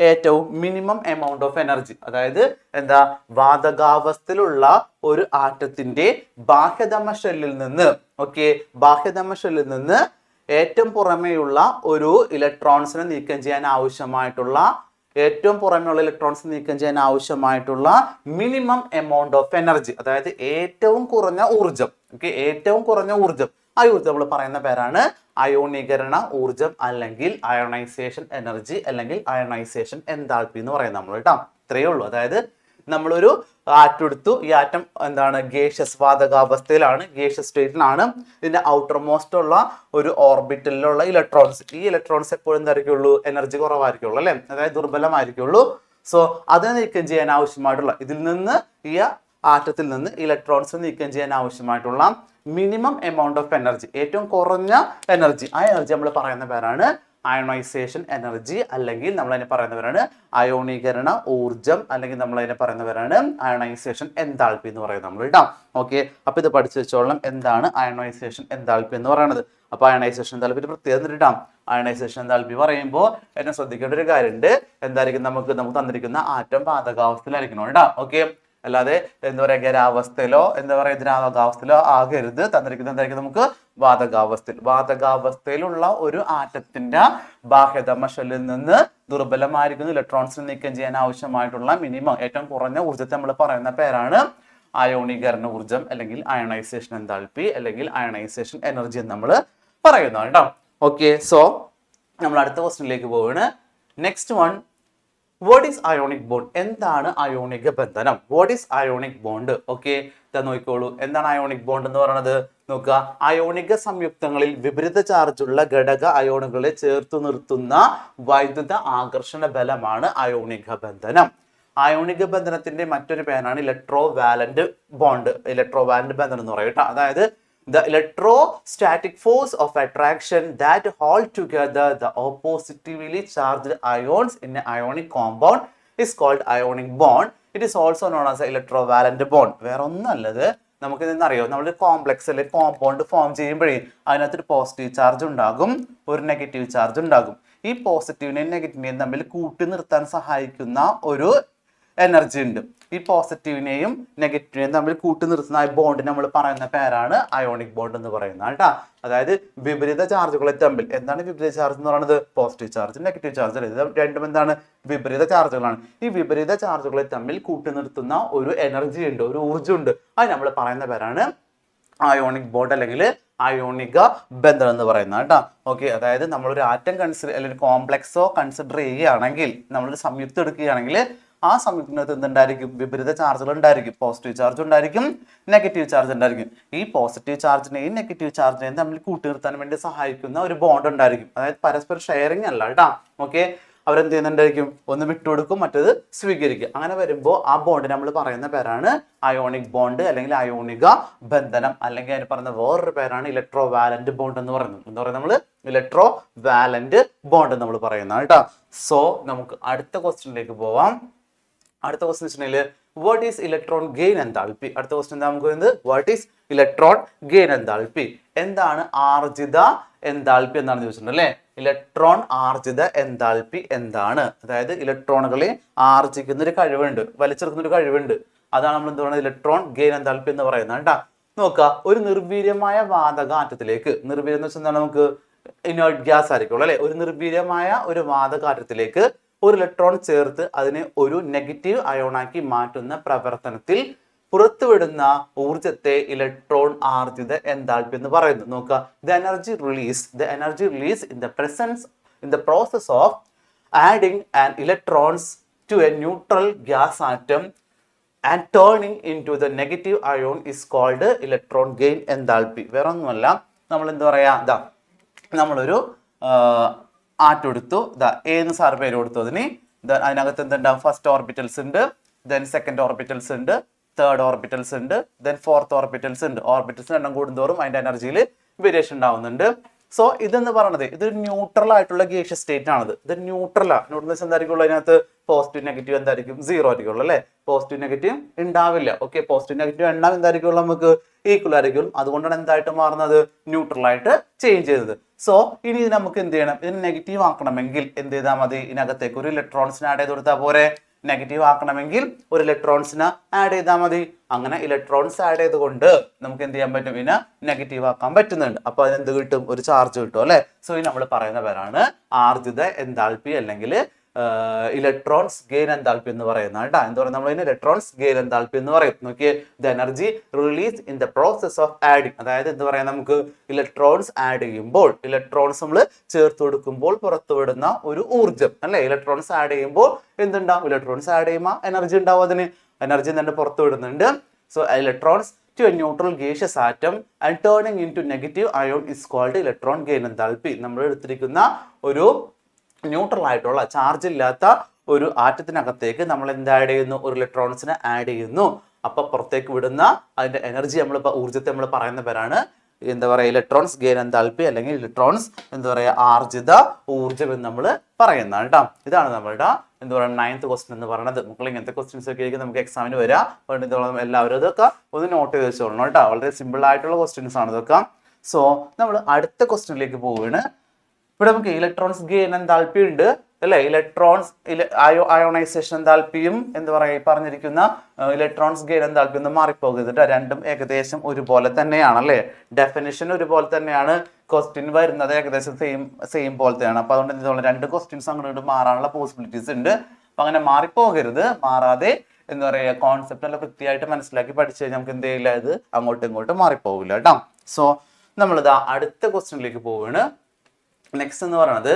ഏറ്റവും മിനിമം എമൗണ്ട് ഓഫ് എനർജി, അതായത് എന്താ, വാതകാവസ്ഥയിലുള്ള ഒരു ആറ്റത്തിന്റെ ബാഹ്യതമ ഷെല്ലിൽ നിന്ന്, ഓക്കെ, ബാഹ്യതമ ഷെല്ലിൽ നിന്ന് ഏറ്റവും പുറമേയുള്ള ഒരു ഇലക്ട്രോൺസിനെ നീക്കം ചെയ്യാൻ ആവശ്യമായിട്ടുള്ള, ഏറ്റവും പുറമെയുള്ള ഇലക്ട്രോൺസ് നീക്കം ചെയ്യാൻ ആവശ്യമായിട്ടുള്ള മിനിമം എമൗണ്ട് ഓഫ് എനർജി, അതായത് ഏറ്റവും കുറഞ്ഞ ഊർജം, ഓക്കെ, ഏറ്റവും കുറഞ്ഞ ഊർജം. ആ ഊർജം നമ്മൾ പറയുന്ന പേരാണ് അയോണീകരണ ഊർജം, അല്ലെങ്കിൽ അയോണൈസേഷൻ എനർജി, അല്ലെങ്കിൽ അയോണൈസേഷൻ എൻതാൽപ്പി എന്ന് പറയുന്നത് നമ്മൾ കേട്ടോ. ഇത്രയേ ഉള്ളൂ. അതായത് നമ്മളൊരു ആറ്റം എടുത്തു, ഈ ആറ്റം എന്താണ്, ഗേഷ്യസ് വാതകാവസ്ഥയിലാണ്, ഗേഷ്യസ് സ്റ്റേറ്റിലാണ്. ഇതിന്റെ ഔട്ടർ മോസ്റ്റ് ഉള്ള ഒരു ഓർബിറ്റലിലുള്ള ഇലക്ട്രോൺസ്, ഈ ഇലക്ട്രോൺസ് എപ്പോഴും എന്തായിരിക്കുള്ളൂ, എനർജി കുറവായിരിക്കുള്ളൂ അല്ലെ, അതായത് ദുർബലമായിരിക്കുള്ളൂ. സോ അതിനെ നീക്കം ചെയ്യാൻ ആവശ്യമായിട്ടുള്ള, ഇതിൽ നിന്ന് ഈ ആറ്റത്തിൽ നിന്ന് ഇലക്ട്രോൺസ് നീക്കം ചെയ്യാൻ ആവശ്യമായിട്ടുള്ള മിനിമം എമൗണ്ട് ഓഫ് എനർജി, ഏറ്റവും കുറഞ്ഞ എനർജി, ആ എനർജി നമ്മൾ പറയുന്ന പേരാണ് അയോണൈസേഷൻ എനർജി, അല്ലെങ്കിൽ നമ്മൾ അതിനെ പറയുന്നവരാണ് അയോണീകരണ ഊർജം, അല്ലെങ്കിൽ നമ്മൾ അതിനെ പറയുന്നവരാണ് അയോണൈസേഷൻ എൻതാൽപ്പി എന്ന് പറയുന്നത് നമ്മൾ കേട്ടോ. ഓക്കെ, അപ്പൊ ഇത് പഠിച്ചു വെച്ചോളാം എന്താണ് അയോണൈസേഷൻ എൻതാൽപ്പി എന്ന് പറയുന്നത്. അപ്പൊ അയോണൈസേഷൻ എൻതാൽപ്പി പ്രത്യേകത കിട്ടാം. അയോണൈസേഷൻ എൻതാൽപ്പി പറയുമ്പോൾ എന്നെ ശ്രദ്ധിക്കേണ്ട ഒരു കാര്യമുണ്ട്. എന്തായിരിക്കും, നമുക്ക് തന്നിരിക്കുന്ന ആറ്റം വാതകാവസ്ഥയിലായിരിക്കണം കേട്ടോ. ഓക്കെ, അല്ലാതെ എന്താ പറയുക, ഖരാവസ്ഥയിലോ എന്താ പറയുക ദ്രാവകാവസ്ഥയിലോ ആകരുത്. തന്നിരിക്കുന്നത് എന്തായിരിക്കും, നമുക്ക് വാതകാവസ്ഥയിൽ, വാതകാവസ്ഥയിലുള്ള ഒരു ആറ്റത്തിന്റെ ബാഹ്യതമ ഷെല്ലിൽ നിന്ന് ദുർബലമായിരിക്കുന്ന ഇലക്ട്രോൺസിനെ നീക്കം ചെയ്യാൻ ആവശ്യമായിട്ടുള്ള മിനിമം, ഏറ്റവും കുറഞ്ഞ ഊർജ്ജത്തെ നമ്മൾ പറയുന്ന പേരാണ് അയോണീകരണ ഊർജം, അല്ലെങ്കിൽ അയണൈസേഷൻ എൻതാൽപ്പി, അല്ലെങ്കിൽ അയണൈസേഷൻ എനർജി എന്ന് നമ്മൾ പറയുന്നത് കേട്ടോ. ഓക്കെ, സോ നമ്മൾ അടുത്ത ക്വസ്റ്റ്യനിലേക്ക് പോവുകയാണ്. Next one, what is ionic bond? എന്താണ് അയോണിക ബന്ധനം? What is ionic bond? Okay, നോക്കിക്കോളൂ, എന്താണ് അയോണിക് ബോണ്ട് എന്ന് പറയുന്നത്? നോക്കുക, അയോണിക സംയുക്തങ്ങളിൽ വിപരീത ചാർജുള്ള ഘടക അയോണുകളെ ചേർത്തു നിർത്തുന്ന വൈദ്യുത ആകർഷണ ബലമാണ് അയോണിക ബന്ധനം. അയോണിക ബന്ധനത്തിന്റെ മറ്റൊരു പേരാണ് electro valent bond, electro valent ബന്ധനം എന്ന് പറയും. അതായത് the electrostatic force of attraction that hold together the oppositively charged ions in an ionic compound is called ionic bond. It is also known as electrovalent bond. വേറെ ഒന്നല്ലത്, നമുക്ക് ഇതെന്നറിയോ, നമ്മളൊരു complex അല്ലെങ്കിൽ compound form ചെയ്യുമ്പോഴേ അതിനകത്തൊരു പോസിറ്റീവ് ചാർജ് ഉണ്ടാകും, ഒരു negative charge ഉണ്ടാകും. ഈ പോസിറ്റീവിനെയും നെഗറ്റീവിനെയും തമ്മിൽ കൂട്ടി നിർത്താൻ സഹായിക്കുന്ന ഒരു എനർജി ഉണ്ട്. ഈ പോസിറ്റീവിനെയും നെഗറ്റീവിനെയും തമ്മിൽ കൂട്ടി നിർത്തുന്ന ആ ബോണ്ട് നമ്മൾ പറയുന്ന പേരാണ് അയോണിക് ബോണ്ട് എന്ന് പറയുന്നത് കേട്ടോ. അതായത് വിപരീത ചാർജുകളെ തമ്മിൽ, എന്താണ് വിപരീത ചാർജ് എന്ന് പറയുന്നത്? പോസിറ്റീവ് ചാർജ്, നെഗറ്റീവ് ചാർജ്, ഇത് രണ്ടും എന്താണ്? വിപരീത ചാർജുകളാണ്. ഈ വിപരീത ചാർജുകളെ തമ്മിൽ കൂട്ടി നിർത്തുന്ന ഒരു എനർജി ഉണ്ട്, ഒരു ഊർജ്ജം ഉണ്ട്. അത് നമ്മൾ പറയുന്ന പേരാണ് അയോണിക് ബോണ്ട്, അല്ലെങ്കിൽ അയോണിക ബന്ധനം എന്ന് പറയുന്നത് കേട്ടോ. ഓക്കെ, അതായത് നമ്മളൊരു ആറ്റം കൺസിഡർ അല്ലെങ്കിൽ കോംപ്ലക്സോ കൺസിഡർ ചെയ്യുകയാണെങ്കിൽ, നമ്മളൊരു സംയുക്തം എടുക്കുകയാണെങ്കിൽ ആ സംയുക്തത്തിനകത്ത് എന്തുണ്ടായിരിക്കും? വിപരീത ചാർജുകൾ ഉണ്ടായിരിക്കും, പോസിറ്റീവ് ചാർജ് ഉണ്ടായിരിക്കും, നെഗറ്റീവ് ചാർജ് ഉണ്ടായിരിക്കും. ഈ പോസിറ്റീവ് ചാർജിനെയും നെഗറ്റീവ് ചാർജിനെയും തമ്മിൽ കൂട്ടി നിർത്താൻ വേണ്ടി സഹായിക്കുന്ന ഒരു ബോണ്ട് ഉണ്ടായിരിക്കും. അതായത് പരസ്പരം ഷെയറിങ് അല്ല കേട്ടോ. ഓക്കെ, അവരെന്ത് ചെയ്യുന്നുണ്ടായിരിക്കും? ഒന്ന് വിട്ടുകൊടുക്കും, മറ്റത് സ്വീകരിക്കും. അങ്ങനെ വരുമ്പോൾ ആ ബോണ്ട് നമ്മൾ പറയുന്ന പേരാണ് അയോണിക് ബോണ്ട്, അല്ലെങ്കിൽ അയോണിക ബന്ധനം, അല്ലെങ്കിൽ അതിന് പറയുന്ന വേറൊരു പേരാണ് ഇലക്ട്രോ വാലന്റ് ബോണ്ട് എന്ന് പറയുന്നത്. എന്താ പറയുക, നമ്മൾ ഇലക്ട്രോ വാലന്റ് ബോണ്ട് നമ്മൾ പറയുന്നത് കേട്ടോ. സോ നമുക്ക് അടുത്ത ക്വസ്റ്റ്യനിലേക്ക് പോവാം. അടുത്ത ക്വസ്റ്റ്യൻ വെച്ചിട്ടുണ്ടെങ്കിൽ what is electron gain enthalpy? അടുത്ത ക്വസ്റ്റ്യൻ എന്താ നമുക്ക് വരുന്നത്? What is electron gain enthalpy? എന്താണ് ആർജിത എൻതാൽപ്പി എന്നാണ് ചോദിച്ചിട്ടുണ്ട് അല്ലേ. ഇലക്ട്രോൺ ആർജിത എൻതാൽപ്പി എന്താണ്? അതായത് ഇലക്ട്രോണുകളെ ആർജിക്കുന്ന ഒരു കഴിവുണ്ട്, വലിച്ചെടുക്കുന്ന ഒരു കഴിവുണ്ട്. അതാണ് നമ്മൾ എന്ത് പറയുന്നത്? ഇലക്ട്രോൺ ഗെയിൻ എൻതാൽപ്പി എന്ന് പറയുന്നത് കേട്ടോ. നോക്കുക, ഒരു നിർവീര്യമായ വാതക ആറ്റത്തിലേക്ക്, നിർവീര്യം എന്ന് വെച്ചാൽ എന്താണ്? നമുക്ക് ഇനേർട്ട് ഗ്യാസ് ആയിരിക്കുള്ളൂ അല്ലെ. ഒരു നിർവീര്യമായ ഒരു വാതക ആറ്റത്തിലേക്ക് ഒരു ഇലക്ട്രോൺ ചേർത്ത് അതിനെ ഒരു നെഗറ്റീവ് അയോണാക്കി മാറ്റുന്ന പ്രവർത്തനത്തിൽ പുറത്തുവിടുന്ന ഊർജത്തെ ഇലക്ട്രോൺ ആർജിത എൻതാൽപ്പി എന്ന് പറയുന്നു. നോക്കുക, the energy release in the process of adding an electrons to a neutral gas atom and turning into the negative ion is called electron gain enthalpy. വേറെ ഒന്നുമല്ല, നമ്മൾ എന്താ പറയാ, നമ്മളൊരു ആറ്റം എടുത്തു, ഏന്ന് സാർ പേര് കൊടുത്തു അതിന്. അതിനകത്ത് എന്തുണ്ടാവും? ഫസ്റ്റ് ഓർബിറ്റൽസ് ഉണ്ട്, ദെൻ സെക്കൻഡ് ഓർബിറ്റൽസ് ഉണ്ട്, തേർഡ് ഓർബിറ്റൽസ് ഉണ്ട്, ദെൻ ഫോർത്ത് ഓർബിറ്റൽസ് ഉണ്ട്. ഓർബിറ്റൽസ് എണ്ണം കൂടുന്തോറും അതിന്റെ എനർജിയിൽ വേരിയേഷൻ ഉണ്ടാവുന്നുണ്ട്. സോ ഇതെന്ന് പറയുന്നത് ഇതൊരു ന്യൂട്രൽ ആയിട്ടുള്ള ഗേഷ്യസ് സ്റ്റേറ്റ് ആണിത്. ഇത് ന്യൂട്രലാണ്. ന്യൂട്രൽനെസ് എന്തായിരിക്കും? അതിനകത്ത് പോസിറ്റീവ് നെഗറ്റീവ് എന്തായിരിക്കും? 0 ആയിരിക്കുള്ളൂ അല്ലേ? പോസിറ്റീവ് നെഗറ്റീവ് ഉണ്ടാവില്ല. ഓക്കെ, പോസിറ്റീവ് നെഗറ്റീവ് എണ്ണം എന്തായിരിക്കും? നമുക്ക് ഈക്വൽ ആയിരിക്കും. അതുകൊണ്ടാണ് എന്തായിട്ട് മാറുന്നത്? ന്യൂട്രൽ ആയിട്ട് ചേഞ്ച് ചെയ്തത്. സോ ഇനി ഇത് നമുക്ക് എന്ത് ചെയ്യണം? ഇതിന് നെഗറ്റീവ് ആക്കണമെങ്കിൽ എന്ത് ചെയ്താൽ മതി? ഇതിനകത്തേക്ക് ഒരു ഇലക്ട്രോൺസിന് ആഡ് ചെയ്ത് കൊടുത്താൽ പോരെ? നെഗറ്റീവ് ആക്കണമെങ്കിൽ ഒരു ഇലക്ട്രോൺസിന് ആഡ് ചെയ്താൽ മതി. അങ്ങനെ ഇലക്ട്രോൺസ് ആഡ് ചെയ്തുകൊണ്ട് നമുക്ക് എന്ത് ചെയ്യാൻ പറ്റും? ഇതിനെ നെഗറ്റീവ് ആക്കാൻ പറ്റുന്നുണ്ട്. അപ്പൊ അതിനെന്ത് കിട്ടും? ഒരു ചാർജ് കിട്ടും അല്ലെ? സോ ഇത് നമ്മൾ പറയുന്ന പേരാണ് ആർജിത എൻതാൽപ്പി അല്ലെങ്കിൽ ഇലക്ട്രോൺസ് ഗെയിൻ എൻതാൽപ്പി എന്ന് പറയുന്നത് കേട്ടോ. എന്താ പറയുക? നമ്മൾ ഇതിന് ഇലക്ട്രോൺസ് ഗെയിൻ എൻതാൽപ്പി എന്ന് പറയും. നോക്കിയേ, the energy release in the process of adding. അതായത് എന്താ പറയാ? നമുക്ക് ഇലക്ട്രോൺസ് ആഡ് ചെയ്യുമ്പോൾ, ഇലക്ട്രോൺസ് നമ്മൾ ചേർത്ത് കൊടുക്കുമ്പോൾ പുറത്തുവിടുന്ന ഒരു ഊർജ്ജം അല്ലെ? ഇലക്ട്രോൺസ് ആഡ് ചെയ്യുമ്പോൾ എന്തുണ്ടാവും? ഇലക്ട്രോൺസ് ആഡ് ചെയ്യുമ്പോൾ എനർജി ഉണ്ടാവും. അതിന് എനർജി തന്നെ പുറത്തു വിടുന്നുണ്ട്. So electrons to a neutral gaseous atom and turning into negative ion is called electron gain enthalpy. നമ്മൾ എടുത്തിരിക്കുന്ന ഒരു ന്യൂട്രൽ ആയിട്ടുള്ള ചാർജ് ഇല്ലാത്ത ഒരു ആറ്റത്തിനകത്തേക്ക് നമ്മൾ എന്ത് ആഡ് ചെയ്യുന്നു? ഒരു ഇലക്ട്രോൺസിനെ ആഡ് ചെയ്യുന്നു. അപ്പൊ പുറത്തേക്ക് വിടുന്ന അതിന്റെ എനർജി ഊർജ്ജത്തെ നമ്മൾ പറയുന്ന പേരാണ് എന്താ പറയുക? ഇലക്ട്രോൺസ് ഗെയിൻ എൻതാൽപ്പി അല്ലെങ്കിൽ ഇലക്ട്രോൺസ് എന്താ പറയുക? ആർജിത ഊർജ്ജം എന്ന് നമ്മൾ പറയുന്നതാണ് കേട്ടോ. ഇതാണ് നമ്മളുടെ എന്താ പറയുക 9th ക്വസ്റ്റ്യൻ എന്ന് പറയുന്നത്. നമുക്ക് ഇങ്ങനത്തെ ക്വസ്റ്റ്യൻസ് ഒക്കെ ആയിരിക്കും നമുക്ക് എക്സാമിന് വരാം. അതുകൊണ്ട് എല്ലാവരും ഇതൊക്കെ ഒന്ന് നോട്ട് ചെയ്ത് വെച്ചോളണം കേട്ടോ. വളരെ സിമ്പിൾ ആയിട്ടുള്ള ക്വസ്റ്റ്യൻസ് ആണ് ഇതൊക്കെ. സോ നമ്മൾ അടുത്ത ക്വസ്റ്റ്യനിലേക്ക് പോവുകയാണ്. ഇവിടെ നമുക്ക് ഇലക്ട്രോൺസ് ഗെയിൻ എൻതാൽപ്പി ഉണ്ട് അല്ലെ? ഇലക്ട്രോൺസ് അയോണൈസേഷൻ എൻതാൽപ്പിയും എന്താ പറയുക പറഞ്ഞിരിക്കുന്ന ഇലക്ട്രോൺസ് ഗെയിൻ എൻതാൽപ്പി ഒന്നും മാറിപ്പോകരുത്. രണ്ടും ഏകദേശം ഒരുപോലെ തന്നെയാണ് അല്ലേ? ഡെഫിനിഷൻ ഒരുപോലെ തന്നെയാണ്. ക്വസ്റ്റ്യൻ വരുന്നത് ഏകദേശം സെയിം പോലത്തെയാണ്. അപ്പൊ അതുകൊണ്ട് എന്താണ് രണ്ട് ക്വസ്റ്റ്യൻസ് അങ്ങോട്ട് മാറാനുള്ള പോസിബിലിറ്റീസ് ഉണ്ട്. അപ്പൊ അങ്ങനെ മാറിപ്പോകരുത്. മാറാതെ എന്താ പറയുക കോൺസെപ്റ്റ് എല്ലാം കൃത്യമായിട്ട് മനസ്സിലാക്കി പഠിച്ചു കഴിഞ്ഞാൽ നമുക്ക് എന്ത് ചെയ്യില്ല, ഇത് അങ്ങോട്ടും ഇങ്ങോട്ടും മാറിപ്പോകില്ല കേട്ടോ. സോ നമ്മളിതാ അടുത്ത ക്വസ്റ്റ്യനിലേക്ക് പോവുകയാണ്. നെക്സ്റ്റ് എന്ന് പറയുന്നത്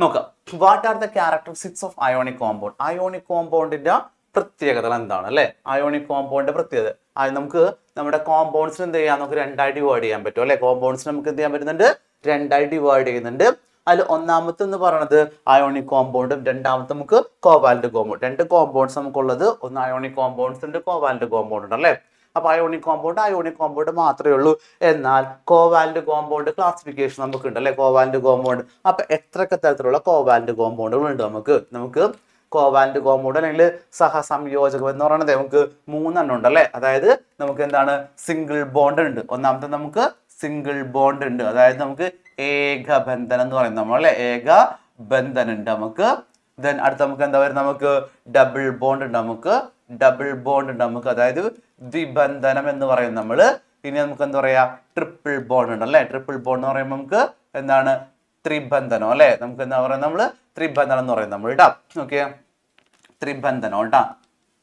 നോക്കാം, what are the characteristics of ionic compound. Ionic കോമ്പൗണ്ടിന്റെ പ്രത്യേകതകൾ എന്താണ് അല്ലെ? അയോണിക് കോമ്പൗണ്ടിന്റെ പ്രത്യേകത നമുക്ക് നമ്മുടെ കോമ്പൗണ്ട്സിന് എന്ത് ചെയ്യാം? നമുക്ക് രണ്ടായി ഡിവൈഡ് ചെയ്യാൻ പറ്റും അല്ലെ? കോമ്പൗണ്ട്സിന് നമുക്ക് എന്ത് ചെയ്യാൻ പറ്റുന്നുണ്ട്? രണ്ടായി ഡിവൈഡ് ചെയ്യുന്നുണ്ട്. അതിൽ ഒന്നാമത്തെ എന്ന് പറയുന്നത് അയോണിക് കോമ്പൗണ്ടും രണ്ടാമത്തെ നമുക്ക് കോവാലന്റ് കോമ്പൗണ്ട്. രണ്ട് കോമ്പൗണ്ട്സ് നമുക്കുള്ളത്. ഒന്ന് അയോണിക് കോമ്പൗണ്ട്സ് ഉണ്ട്, കോവാലന്റ് കോമ്പൗണ്ട് ഉണ്ട് അല്ലെ? അപ്പൊ അയോണിക് കോമ്പൗണ്ട് മാത്രമേ ഉള്ളൂ. എന്നാൽ കോവാലന്റ് കോമ്പൗണ്ട് ക്ലാസിഫിക്കേഷൻ നമുക്ക് ഉണ്ട് അല്ലെ? Covalent compound. അപ്പൊ എത്രയൊക്കെ തരത്തിലുള്ള കോവാലന്റ് കോമ്പൗണ്ടുകൾ ഉണ്ട് നമുക്ക് കോവാലന്റ് കോമ്പൗണ്ട് അല്ലെങ്കിൽ സഹസംയോജകം എന്ന് പറയുന്നത് നമുക്ക് 3 ഉണ്ട് അല്ലെ? അതായത് നമുക്ക് എന്താണ്? സിംഗിൾ ബോണ്ട് ഉണ്ട്. ഒന്നാമത്തെ നമുക്ക് സിംഗിൾ ബോണ്ട് ഉണ്ട്, അതായത് നമുക്ക് ഏകബന്ധനം എന്ന് പറയുന്നത് നമ്മൾ അല്ലെ? ഏകബന്ധനം ഉണ്ട് നമുക്ക്. ദെൻ അടുത്ത നമുക്ക് എന്താ പറയുക? നമുക്ക് ഡബിൾ ബോണ്ട് ഉണ്ട്. നമുക്ക് അതായത് ദ്വിബന്ധനം എന്ന് പറയും നമ്മൾ. ഇനി നമുക്ക് എന്താ പറയാ? ട്രിപ്പിൾ ബോണ്ട് ഉണ്ട് അല്ലെ? ട്രിപ്പിൾ ബോണ്ട് എന്ന് പറയുമ്പോൾ നമുക്ക് എന്താണ്? ത്രിബന്ധനം അല്ലെ? നമുക്ക് എന്താ പറയുക? നമ്മള് ത്രിബന്ധനം എന്ന് പറയും നമ്മൾ ഇടാം. ഓക്കെ, ത്രിബന്ധനം കേട്ടാ.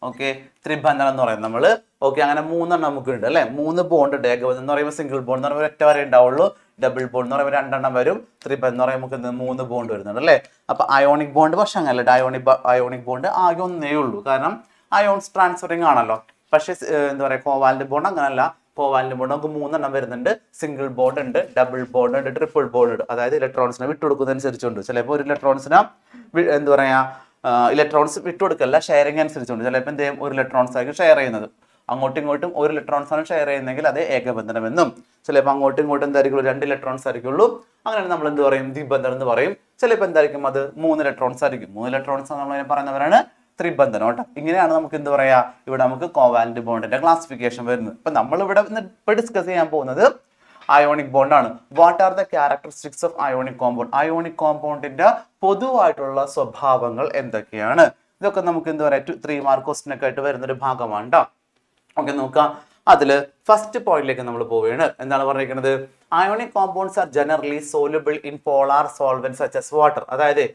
ഓക്കെ, ത്രിബന്ധനം എന്ന് പറയും നമ്മള്. ഓക്കെ, അങ്ങനെ 3 നമുക്ക് ഉണ്ട് അല്ലെ? 3 ബോണ്ട് ഉണ്ട്. ഏകബന്ധം എന്ന് പറയുമ്പോൾ സിംഗിൾ ബോണ്ട് എന്ന് പറയുമ്പോൾ ഒറ്റ വരെ ഉണ്ടാവുള്ളൂ. ഡബിൾ ബോണ്ട് എന്ന് പറയുമ്പോൾ 2 വരും. ത്രിബന്ധം എന്ന് പറയുമ്പോൾ നമുക്ക് 3 ബോണ്ട് വരുന്നുണ്ട് അല്ലെ? അപ്പൊ അയോണിക് ബോണ്ട് പക്ഷെ അങ്ങനല്ല. അയോണിക് ബോണ്ട് ആകെ ഒന്നേ ഉള്ളൂ. കാരണം അയോൺസ് ട്രാൻസ്ഫറിങ് ആണല്ലോ. പക്ഷെ എന്താ പറയുക? കോവാലന്റ് ബോണ്ട് അങ്ങനല്ല. കോവാലന്റ് ബോണ്ട് നമുക്ക് 3 വരുന്നുണ്ട്. സിംഗിൾ ബോണ്ട് ഉണ്ട്, ഡബിൾ ബോണ്ട് ഉണ്ട്, ട്രിപ്പിൾ ബോണ്ട് ഉണ്ട്. അതായത് ഇലക്ട്രോൺസിനെ വിട്ടുകൊടുക്കുന്നതനുസരിച്ചുണ്ട്. ചിലപ്പോൾ ഒരു ഇലക്ട്രോൺസിനെ എന്താ പറയാ? ഇലക്ട്രോൺസ് വിട്ടുകൊടുക്കല്ല, ഷെയറിങ് അനുസരിച്ചുണ്ട്. ചിലപ്പോൾ എന്ത് ചെയ്യും? ഒരു ഇലക്ട്രോൺസ് ആയിരിക്കും ഷെയർ ചെയ്യുന്നത്. അങ്ങോട്ടും ഇങ്ങോട്ടും ഒരു ഇലക്ട്രോൺസ് ആണ് ഷെയർ ചെയ്യുന്നതെങ്കിൽ അത് ഏകബന്ധനം എന്നും, ചിലപ്പോൾ അങ്ങോട്ടും ഇങ്ങോട്ടും എന്തായിരിക്കും? 2 ഇലക്ട്രോൺസ് ആയിരിക്കുള്ളൂ. അങ്ങനെ നമ്മൾ എന്ത് പറയും? ദ്വിബന്ധനം എന്ന് പറയും. ചിലപ്പോൾ എന്തായിരിക്കും? അത് 3 ഇലക്ട്രോൺസ് ആയിരിക്കും. 3 ഇലക്ട്രോൺസ് നമ്മൾ പറയുന്നവരാണ് ത്രിബന്ധനം കേട്ടോ. ഇങ്ങനെയാണ് നമുക്ക് എന്ത് പറയാ? ഇവിടെ നമുക്ക് കോവാലന്റ് ബോണ്ടിന്റെ ക്ലാസിഫിക്കേഷൻ വരുന്നത്. ഇപ്പൊ നമ്മൾ ഇവിടെ ഇപ്പൊ ഡിസ്കസ് ചെയ്യാൻ പോകുന്നത് അയോണിക് ബോണ്ട് ആണ്. What are the characteristics of ionic compound. Ionic കോമ്പൗണ്ടിന്റെ പൊതുവായിട്ടുള്ള സ്വഭാവങ്ങൾ എന്തൊക്കെയാണ്? ഇതൊക്കെ നമുക്ക് എന്താ പറയാ? 3 മാർക്ക് ക്വസ്റ്റ്യൻ ഒക്കെ ആയിട്ട് വരുന്ന ഒരു ഭാഗമാണ് കേട്ടോ. ഓക്കെ, നോക്കാം. അതില് ഫസ്റ്റ് പോയിന്റിലേക്ക് നമ്മൾ പോവുകയാണ്. എന്താണ് പറഞ്ഞിരിക്കുന്നത്? Ionic compounds are generally soluble in polar solvents such as water. അതായത്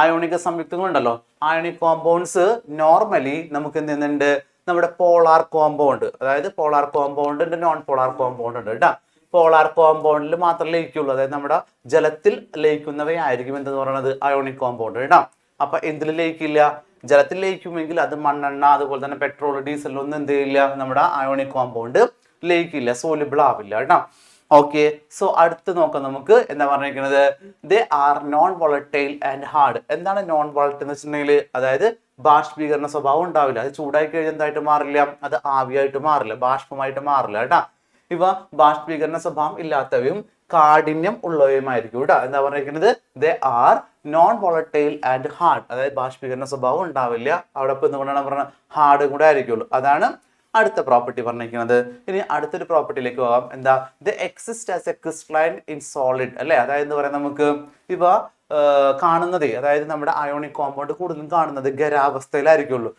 അയോണിക സംയുക്തങ്ങളുണ്ടല്ലോ, അയോണിക് കോമ്പൗണ്ട്സ് നോർമലി നമുക്ക് എന്ത് ചെയ്യുന്നുണ്ട്? നമ്മുടെ പോളാർ കോമ്പൗണ്ട്, അതായത് പോളാർ കോമ്പൗണ്ട് ഉണ്ട്, നോൺ പോളാർ കോമ്പൗണ്ട് ഉണ്ട് കേട്ടോ. പോളാർ കോമ്പൗണ്ടിൽ മാത്രമേ ലയിക്കുള്ളൂ. അതായത് നമ്മുടെ ജലത്തിൽ ലയിക്കുന്നവയായിരിക്കും എന്തെന്ന് പറയുന്നത്? അയോണിക് കോമ്പൗണ്ട് കേട്ടോ. അപ്പൊ എന്തിൽ ലയിക്കില്ല? ജലത്തിൽ ലയിക്കുമെങ്കിൽ അത് മണ്ണെണ്ണ, അതുപോലെ തന്നെ പെട്രോൾ, ഡീസൽ ഒന്നും എന്ത് ചെയ്യില്ല? നമ്മുടെ അയോണിക് കോമ്പൗണ്ട് ലയിക്കില്ല, സോലുബിൾ ആവില്ല കേട്ടോ. ഓക്കെ, സോ അടുത്ത് നോക്കാം നമുക്ക്. എന്താ പറഞ്ഞിരിക്കുന്നത്? They are non volatile and hard. എന്താണ് നോൺ വോളറ്റൈൽ എന്ന് വെച്ചിട്ടുണ്ടെങ്കിൽ? അതായത് ബാഷ്പീകരണ സ്വഭാവം ഉണ്ടാവില്ല. അത് ചൂടായി കഴിഞ്ഞാൽ എന്തായിട്ട് മാറില്ല? അത് ആവിയായിട്ട് മാറില്ല, ബാഷ്പമായിട്ട് മാറില്ല കേട്ടാ. ഇവ ബാഷ്പീകരണ സ്വഭാവം ഇല്ലാത്തവയും കാഠിന്യം ഉള്ളവയുമായിരിക്കും കേട്ടോ. എന്താ പറഞ്ഞിരിക്കുന്നത്? They are non volatile and hard. അതായത് ബാഷ്പീകരണ സ്വഭാവം ഉണ്ടാവില്ല, അവിടെ ഇപ്പൊ എന്തുകൊണ്ടാണ് പറഞ്ഞത് ഹാർഡ് കൂടെ ആയിരിക്കുള്ളൂ. അതാണ് അടുത്ത പ്രോപ്പർട്ടി പറഞ്ഞിരിക്കുന്നത്. ഇനി അടുത്തൊരു പ്രോപ്പർട്ടിയിലേക്ക് പോകാം. എന്താ? The exist as A crystalline in solid അല്ലെ. അതായത് എന്താ പറയാ, നമുക്ക് ഇവ കാണുന്നത്, അതായത് നമ്മുടെ അയോണിക് കോമ്പൗണ്ട് കൂടുതലും കാണുന്നത് ഖരാവസ്ഥയിലായിരിക്കുള്ളൂ,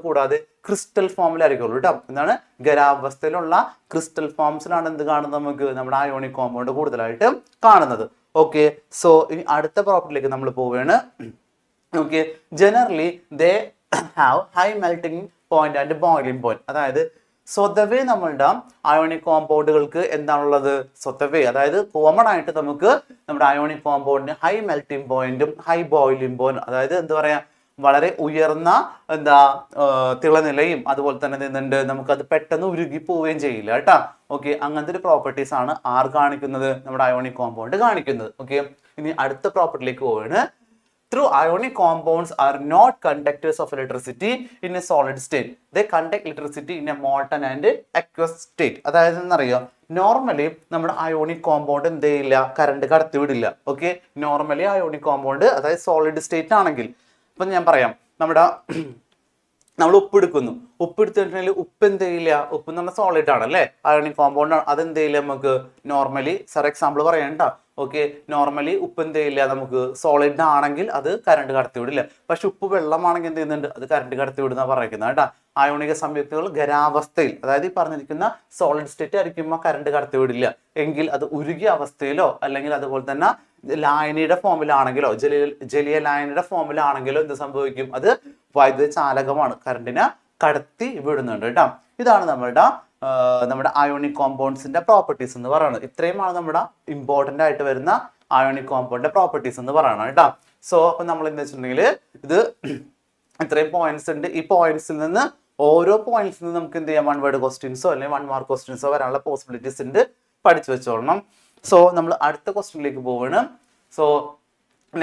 കൂടാതെ ക്രിസ്റ്റൽ ഫോമിലായിരിക്കുള്ളൂ കേട്ടോ. എന്താണ്? ഖരാവസ്ഥയിലുള്ള ക്രിസ്റ്റൽ ഫോംസിലാണ് എന്ത് കാണുന്നത്, നമുക്ക് നമ്മുടെ അയോണിക് കോമ്പൗണ്ട് കൂടുതലായിട്ട് കാണുന്നത്. ഓക്കെ, സോ ഇനി അടുത്ത പ്രോപ്പർട്ടിയിലേക്ക് നമ്മൾ പോവുകയാണ്. Okay, generally they have high melting point and boiling point. അതായത് സ്വതവേ നമ്മളുടെ അയോണിക് കോമ്പൗണ്ടുകൾക്ക് എന്താണുള്ളത്? സ്വതവേ, അതായത് കോമൺ ആയിട്ട് നമുക്ക് നമ്മുടെ അയോണിക് കോമ്പൗണ്ടിന് ഹൈ മെൽറ്റിംഗ് പോയിന്റും ഹൈ ബോയിലിംഗ് പോയിന്റും, അതായത് എന്താ പറയാ, വളരെ ഉയർന്ന തിളനിലയും അതുപോലെ തന്നെ നിന്നുണ്ട് നമുക്കത് പെട്ടെന്ന് ഉരുകി പോവുകയും ചെയ്യില്ല കേട്ടോ. ഓക്കെ, അങ്ങനത്തെ ഒരു പ്രോപ്പർട്ടീസ് ആണ് ആർ കാണിക്കുന്നത്, നമ്മുടെ അയോണിക് കോമ്പൗണ്ട് കാണിക്കുന്നത്. ഓക്കെ, ഇനി അടുത്ത പ്രോപ്പർട്ടിയിലേക്ക് പോവുകയാണ്. Through ionic compounds are not conductors of electricity in a solid state. They conduct electricity in a molten and aqueous state. അതായത് എന്നറിയോ, നോർമലി നമ്മുടെ അയോണിക് കോമ്പൗണ്ട് എന്ത് ചെയ്യില്ല, കറണ്ട് കടത്തിവിടില്ല. ഓക്കെ, നോർമലി അയോണിക് കോമ്പൗണ്ട് അതായത് സോളിഡ് സ്റ്റേറ്റ് ആണെങ്കിൽ, ഇപ്പം ഞാൻ പറയാം, നമ്മൾ ഉപ്പ് എടുക്കുന്നു, ഉപ്പ് എടുത്തിട്ടുണ്ടെങ്കിൽ ഉപ്പ് എന്ത് ചെയ്യില്ല, ഉപ്പ് എന്ന് പറഞ്ഞാൽ സോളിഡ് ആണ് അല്ലേ, അയോണിക് കോമ്പൗണ്ട് ആണ്. അതെന്ത് ചെയ്യില്ല നമുക്ക് നോർമലി, സാർ എക്സാമ്പിൾ പറയണ്ട. ഓക്കെ, നോർമലി ഉപ്പ് എന്ത് ചെയ്യില്ല, നമുക്ക് സോളിഡ് ആണെങ്കിൽ അത് കറണ്ട് കടത്തിവിടില്ല. പക്ഷെ ഉപ്പ് വെള്ളമാണെങ്കിൽ എന്ത് ചെയ്യുന്നുണ്ട്, അത് കറണ്ട് കടത്തിവിടുന്ന പറയുന്നത് കേട്ടോ. അയോണിക സംയുക്തങ്ങൾ ഖരാവസ്ഥയിൽ, അതായത് ഈ പറഞ്ഞിരിക്കുന്ന സോളിഡ് സ്റ്റേറ്റ് ആയിരിക്കുമ്പോൾ കറണ്ട് കടത്തിവിടില്ല. എങ്കിൽ അത് ഉരുകിയ അവസ്ഥയിലോ അല്ലെങ്കിൽ അതുപോലെ തന്നെ ലായനിയുടെ ഫോമിലാണെങ്കിലോ ജലീയ ലായനിയുടെ ഫോമിലാണെങ്കിലോ എന്ത് സംഭവിക്കും, അത് വൈദ്യുത ചാലകമാണ്, കറണ്ടിനെ കടത്തി വിടുന്നുണ്ട് കേട്ടോ. ഇതാണ് നമ്മുടെ അയോണിക് കോമ്പൗണ്ട്സിന്റെ പ്രോപ്പർട്ടീസ് എന്ന് പറയുന്നത്. ഇത്രയുമാണ് നമ്മുടെ ഇമ്പോർട്ടന്റ് ആയിട്ട് വരുന്ന അയോണിക് കോമ്പൗണ്ടിന്റെ പ്രോപ്പർട്ടീസ് എന്ന് പറയുന്നത് കേട്ടോ. സോ അപ്പൊ നമ്മൾ എന്താ വെച്ചിട്ടുണ്ടെങ്കിൽ ഇത് ഇത്രയും പോയിന്റ്സ് ഉണ്ട്. ഈ പോയിന്റ്സിൽ നിന്ന് ഓരോ പോയിന്റ്സിൽ നിന്ന് നമുക്ക് എന്ത് ചെയ്യാം, 1 വേർഡ് ക്വസ്റ്റ്യൻസോ അല്ലെങ്കിൽ 1 മാർക്ക് ക്വസ്റ്റ്യൻസോ വരാനുള്ള പോസിബിലിറ്റീസ് ഉണ്ട്, പഠിച്ചു വെച്ചോളണം. സോ നമ്മൾ അടുത്ത ക്വസ്റ്റ്യനിലേക്ക് പോവാണ്. സോ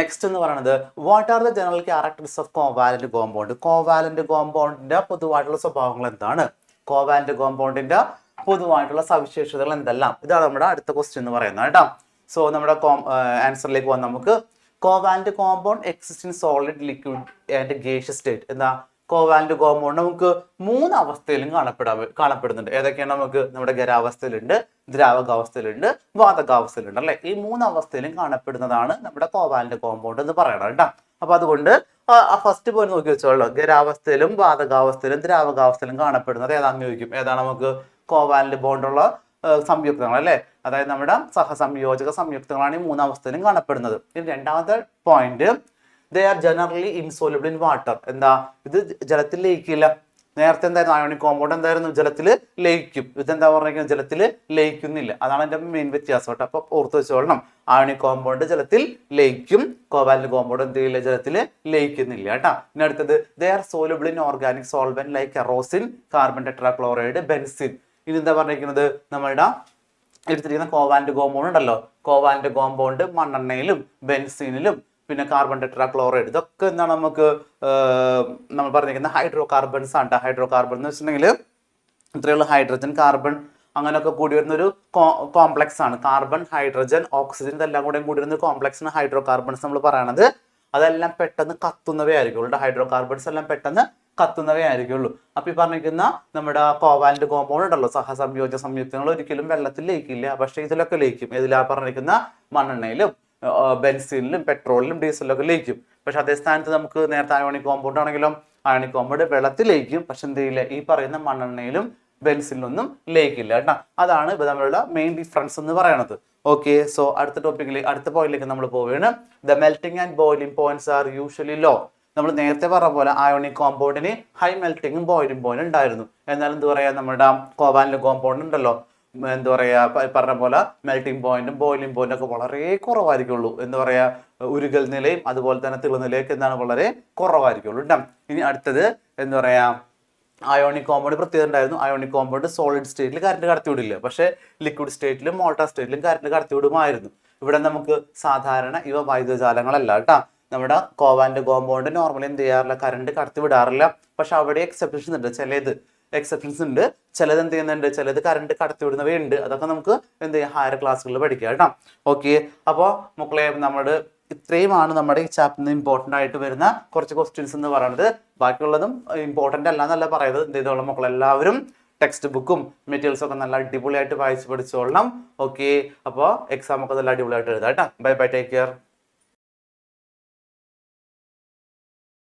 നെക്സ്റ്റ് എന്ന് പറയുന്നത്, what are the general characters of covalent compound. Covalent കോമ്പൗണ്ടിന്റെ പൊതുവായിട്ടുള്ള സ്വഭാവങ്ങൾ എന്താണ്, കോവാലന്റ് കോമ്പൗണ്ടിന്റെ പൊതുവായിട്ടുള്ള സവിശേഷതകൾ എന്തെല്ലാം, ഇതാണ് നമ്മുടെ അടുത്ത ക്വസ്റ്റ്യൻ എന്ന് പറയുന്നത് കേട്ടോ. സോ നമ്മുടെ ആൻസറിലേക്ക് പോകാൻ നമുക്ക്, covalent compound exist in solid, liquid and gaseous state. എന്താ, കോവാലന്റ് കോമ്പൗണ്ട് നമുക്ക് 3 അവസ്ഥയിലും കാണപ്പെടുന്നുണ്ട്. ഏതൊക്കെയാണ്? നമുക്ക് നമ്മുടെ ഖരാവസ്ഥയിലുണ്ട്, ദ്രാവകാവസ്ഥയിലുണ്ട്, വാതകാവസ്ഥയിലുണ്ട് അല്ലെ. ഈ 3 അവസ്ഥയിലും കാണപ്പെടുന്നതാണ് നമ്മുടെ കോവാലന്റ് കോമ്പൗണ്ട് എന്ന് പറയണം കേട്ടോ. അപ്പൊ അതുകൊണ്ട് ഫസ്റ്റ് പോയിന്റ് നോക്കി വെച്ചോളൂ, ഖരാവസ്ഥയിലും വാതകാവസ്ഥയിലും ദ്രാവകാവസ്ഥയിലും കാണപ്പെടുന്നത് ഏതാണെന്ന് ചോദിക്കും. ഏതാണ് നമുക്ക് കോവാലന്റ് ബോണ്ടുള്ള സംയുക്തങ്ങൾ അല്ലെ, അതായത് നമ്മുടെ സഹസംയോജക സംയുക്തങ്ങളാണ് ഈ 3 അവസ്ഥയിലും കാണപ്പെടുന്നത്. ഇനി രണ്ടാമത്തെ point, they are generally insoluble in water. എന്താ, ഇത് ജലത്തിൽ ലയിക്കില്ല. നേരത്തെ എന്തായിരുന്നു, അയോണിക് കോമ്പൗണ്ട് എന്തായിരുന്നു, ജലത്തിൽ ലയിക്കും. ഇതെന്താ പറഞ്ഞിരിക്കുന്നത്, ജലത്തിൽ ലയിക്കുന്നില്ല. അതാണ് എൻ്റെ മെയിൻ വ്യത്യാസം കേട്ടോ. അപ്പൊ ഓർത്ത് വെച്ചോളണം, അയോണിക് കോമ്പൗണ്ട് ജലത്തിൽ ലയിക്കും, കോവാലന്റ് കോമ്പൗണ്ട് എന്ത് ചെയ്യില്ല, ജലത്തിൽ ലയിക്കുന്നില്ല കേട്ടോ. ഇനി അടുത്തത്, they are soluble in organic solvent like kerosene, carbon tetrachloride, benzene. ഇനി എന്താ പറഞ്ഞിരിക്കുന്നത്, നമ്മളുടെ എടുത്തിരിക്കുന്ന കോവാലന്റ് കോമ്പൗണ്ട് ഉണ്ടല്ലോ, കോവാലന്റ് കോമ്പൗണ്ട് മണ്ണെണ്ണയിലും ബെൻസീനിലും പിന്നെ കാർബൺ ടെട്രാക്ലോറൈഡ്, ഇതൊക്കെ എന്താണ് നമുക്ക് നമ്മൾ പറഞ്ഞിരിക്കുന്ന ഹൈഡ്രോ കാർബൺസ് ആണ്. ഹൈഡ്രോ കാർബൺ എന്ന് വെച്ചിട്ടുണ്ടെങ്കിൽ ഇത്രയുള്ള ഹൈഡ്രജൻ കാർബൺ അങ്ങനെയൊക്കെ കൂടി വരുന്ന ഒരു കോംപ്ലക്സ് ആണ്. കാർബൺ ഹൈഡ്രജൻ ഓക്സിജൻ ഇതെല്ലാം കൂടെ കൂടി വരുന്ന കോംപ്ലക്സ് ആണ് ഹൈഡ്രോ കാർബൺസ് നമ്മൾ പറയണത്. അതെല്ലാം പെട്ടെന്ന് കത്തുന്നവേ ആയിരിക്കുള്ളൂ. ഹൈഡ്രോ കാർബൺസ് എല്ലാം പെട്ടെന്ന് കത്തുന്നവേ ആയിരിക്കുള്ളൂ. അപ്പൊ ഈ പറഞ്ഞിരിക്കുന്ന നമ്മുടെ കോവാലന്റ് കോമ്പൗണ്ട് ഉണ്ടല്ലോ, സഹസംയോജക സംയുക്തങ്ങൾ ഒരിക്കലും വെള്ളത്തിൽ ലയിക്കില്ല. പക്ഷെ ഇതിലൊക്കെ ലയിക്കും. ഇതിലാ പറഞ്ഞിരിക്കുന്ന മണ്ണെണ്ണയിലും ബെൻസീനിലും പെട്രോളിലും ഡീസലിലും ഒക്കെ ലയിക്കും. പക്ഷെ അതേ സ്ഥാനത്ത് നമുക്ക് നേരത്തെ അയോണിക് കോമ്പൗണ്ട് ആണെങ്കിലും അയോണിക് കോമ്പൗണ്ട് വെള്ളത്തിൽ ലയിക്കും. പക്ഷെ എന്ത് ചെയ്യില്ല, ഈ പറയുന്ന മണ്ണെണ്ണയിലും ബെൻസിലൊന്നും ലയിക്കില്ല കേട്ടോ. അതാണ് ഇപ്പൊ തമ്മിലുള്ള മെയിൻ ഡിഫറൻസ് എന്ന് പറയുന്നത്. ഓക്കെ, സോ അടുത്ത പോയിന്റിലേക്ക് നമ്മൾ പോവുകയാണ്. The melting and boiling points are usually low. നമ്മൾ നേരത്തെ പറഞ്ഞ പോലെ അയോണിക് കോമ്പൗണ്ടിന് ഹൈ മെൽറ്റിംഗും ബോയിലിംഗ് പോയിന്റ് ഉണ്ടായിരുന്നു. എന്നാൽ എന്ത് പറയാ, നമ്മുടെ കോവാലന്റ് കോമ്പൗണ്ട് ഉണ്ടല്ലോ, എന്താ പറയാ, പറഞ്ഞ പോലെ മെൽറ്റിംഗ് പോയിന്റും ബോയിലിംഗ് പോയിന്റും ഒക്കെ വളരെ കുറവായിരിക്കുള്ളൂ. എന്താ പറയാ, ഉരുകൽ നിലയും അതുപോലെ തന്നെ തിളനിലയൊക്കെ എന്താണ് വളരെ കുറവായിരിക്കുള്ളൂ കേട്ടോ. ഇനി അടുത്തത് എന്താ പറയാ, അയോണിക് കോമ്പൗണ്ട് പ്രത്യേകത ഉണ്ടായിരുന്നു. അയോണിക് കോമ്പൗണ്ട് സോളിഡ് സ്റ്റേറ്റിൽ കറണ്ട് കടത്തിവിടില്ല. പക്ഷേ ലിക്വിഡ് സ്റ്റേറ്റിലും മോൾട്ടർ സ്റ്റേറ്റിലും കറണ്ട് കടത്തിവിടുമായിരുന്നു. ഇവിടെ നമുക്ക് സാധാരണ ഇവ വൈദ്യുതജാലങ്ങളല്ല കേട്ടോ. നമ്മുടെ കോവാലന്റ് കോമ്പൗണ്ട് നോർമലി എന്ത് ചെയ്യാറില്ല, കറണ്ട് കടത്തി വിടാറില്ല. പക്ഷെ അവിടെ എക്സെപ്ഷൻസ് ഉണ്ട്. ചിലത് എക്സെപ്ഷൻസ് ഉണ്ട്. ചിലത് എന്ത് ചെയ്യുന്നുണ്ട്, ചിലത് കറണ്ട് കടത്തിവിടുന്നവയുണ്ട്. അതൊക്കെ നമുക്ക് എന്ത് ചെയ്യാം, ഹയർ ക്ലാസ്സുകളിൽ പഠിക്കുക കേട്ടോ. ഓക്കെ, അപ്പോൾ മക്കളെ നമ്മുടെ ഇത്രയുമാണ് നമ്മുടെ ഈ ചാപ്റ്ററിന് ഇമ്പോർട്ടൻ്റ് ആയിട്ട് വരുന്ന കുറച്ച് ക്വസ്റ്റ്യൻസ് എന്ന് പറയുന്നത്. ബാക്കിയുള്ളതും ഇമ്പോർട്ടൻ്റ് അല്ല എന്നല്ല പറയുന്നത്. എന്ത് ചെയ്തോളാം മക്കളെല്ലാവരും ടെക്സ്റ്റ് ബുക്കും മെറ്റീരിയൽസും ഒക്കെ നല്ല അടിപൊളിയായിട്ട് വായിച്ച് പഠിച്ചോളണം. ഓക്കെ, അപ്പോൾ എക്സാം ഒക്കെ നല്ല അടിപൊളിയായിട്ട് എഴുതാം കേട്ടോ. Bye bye, take care.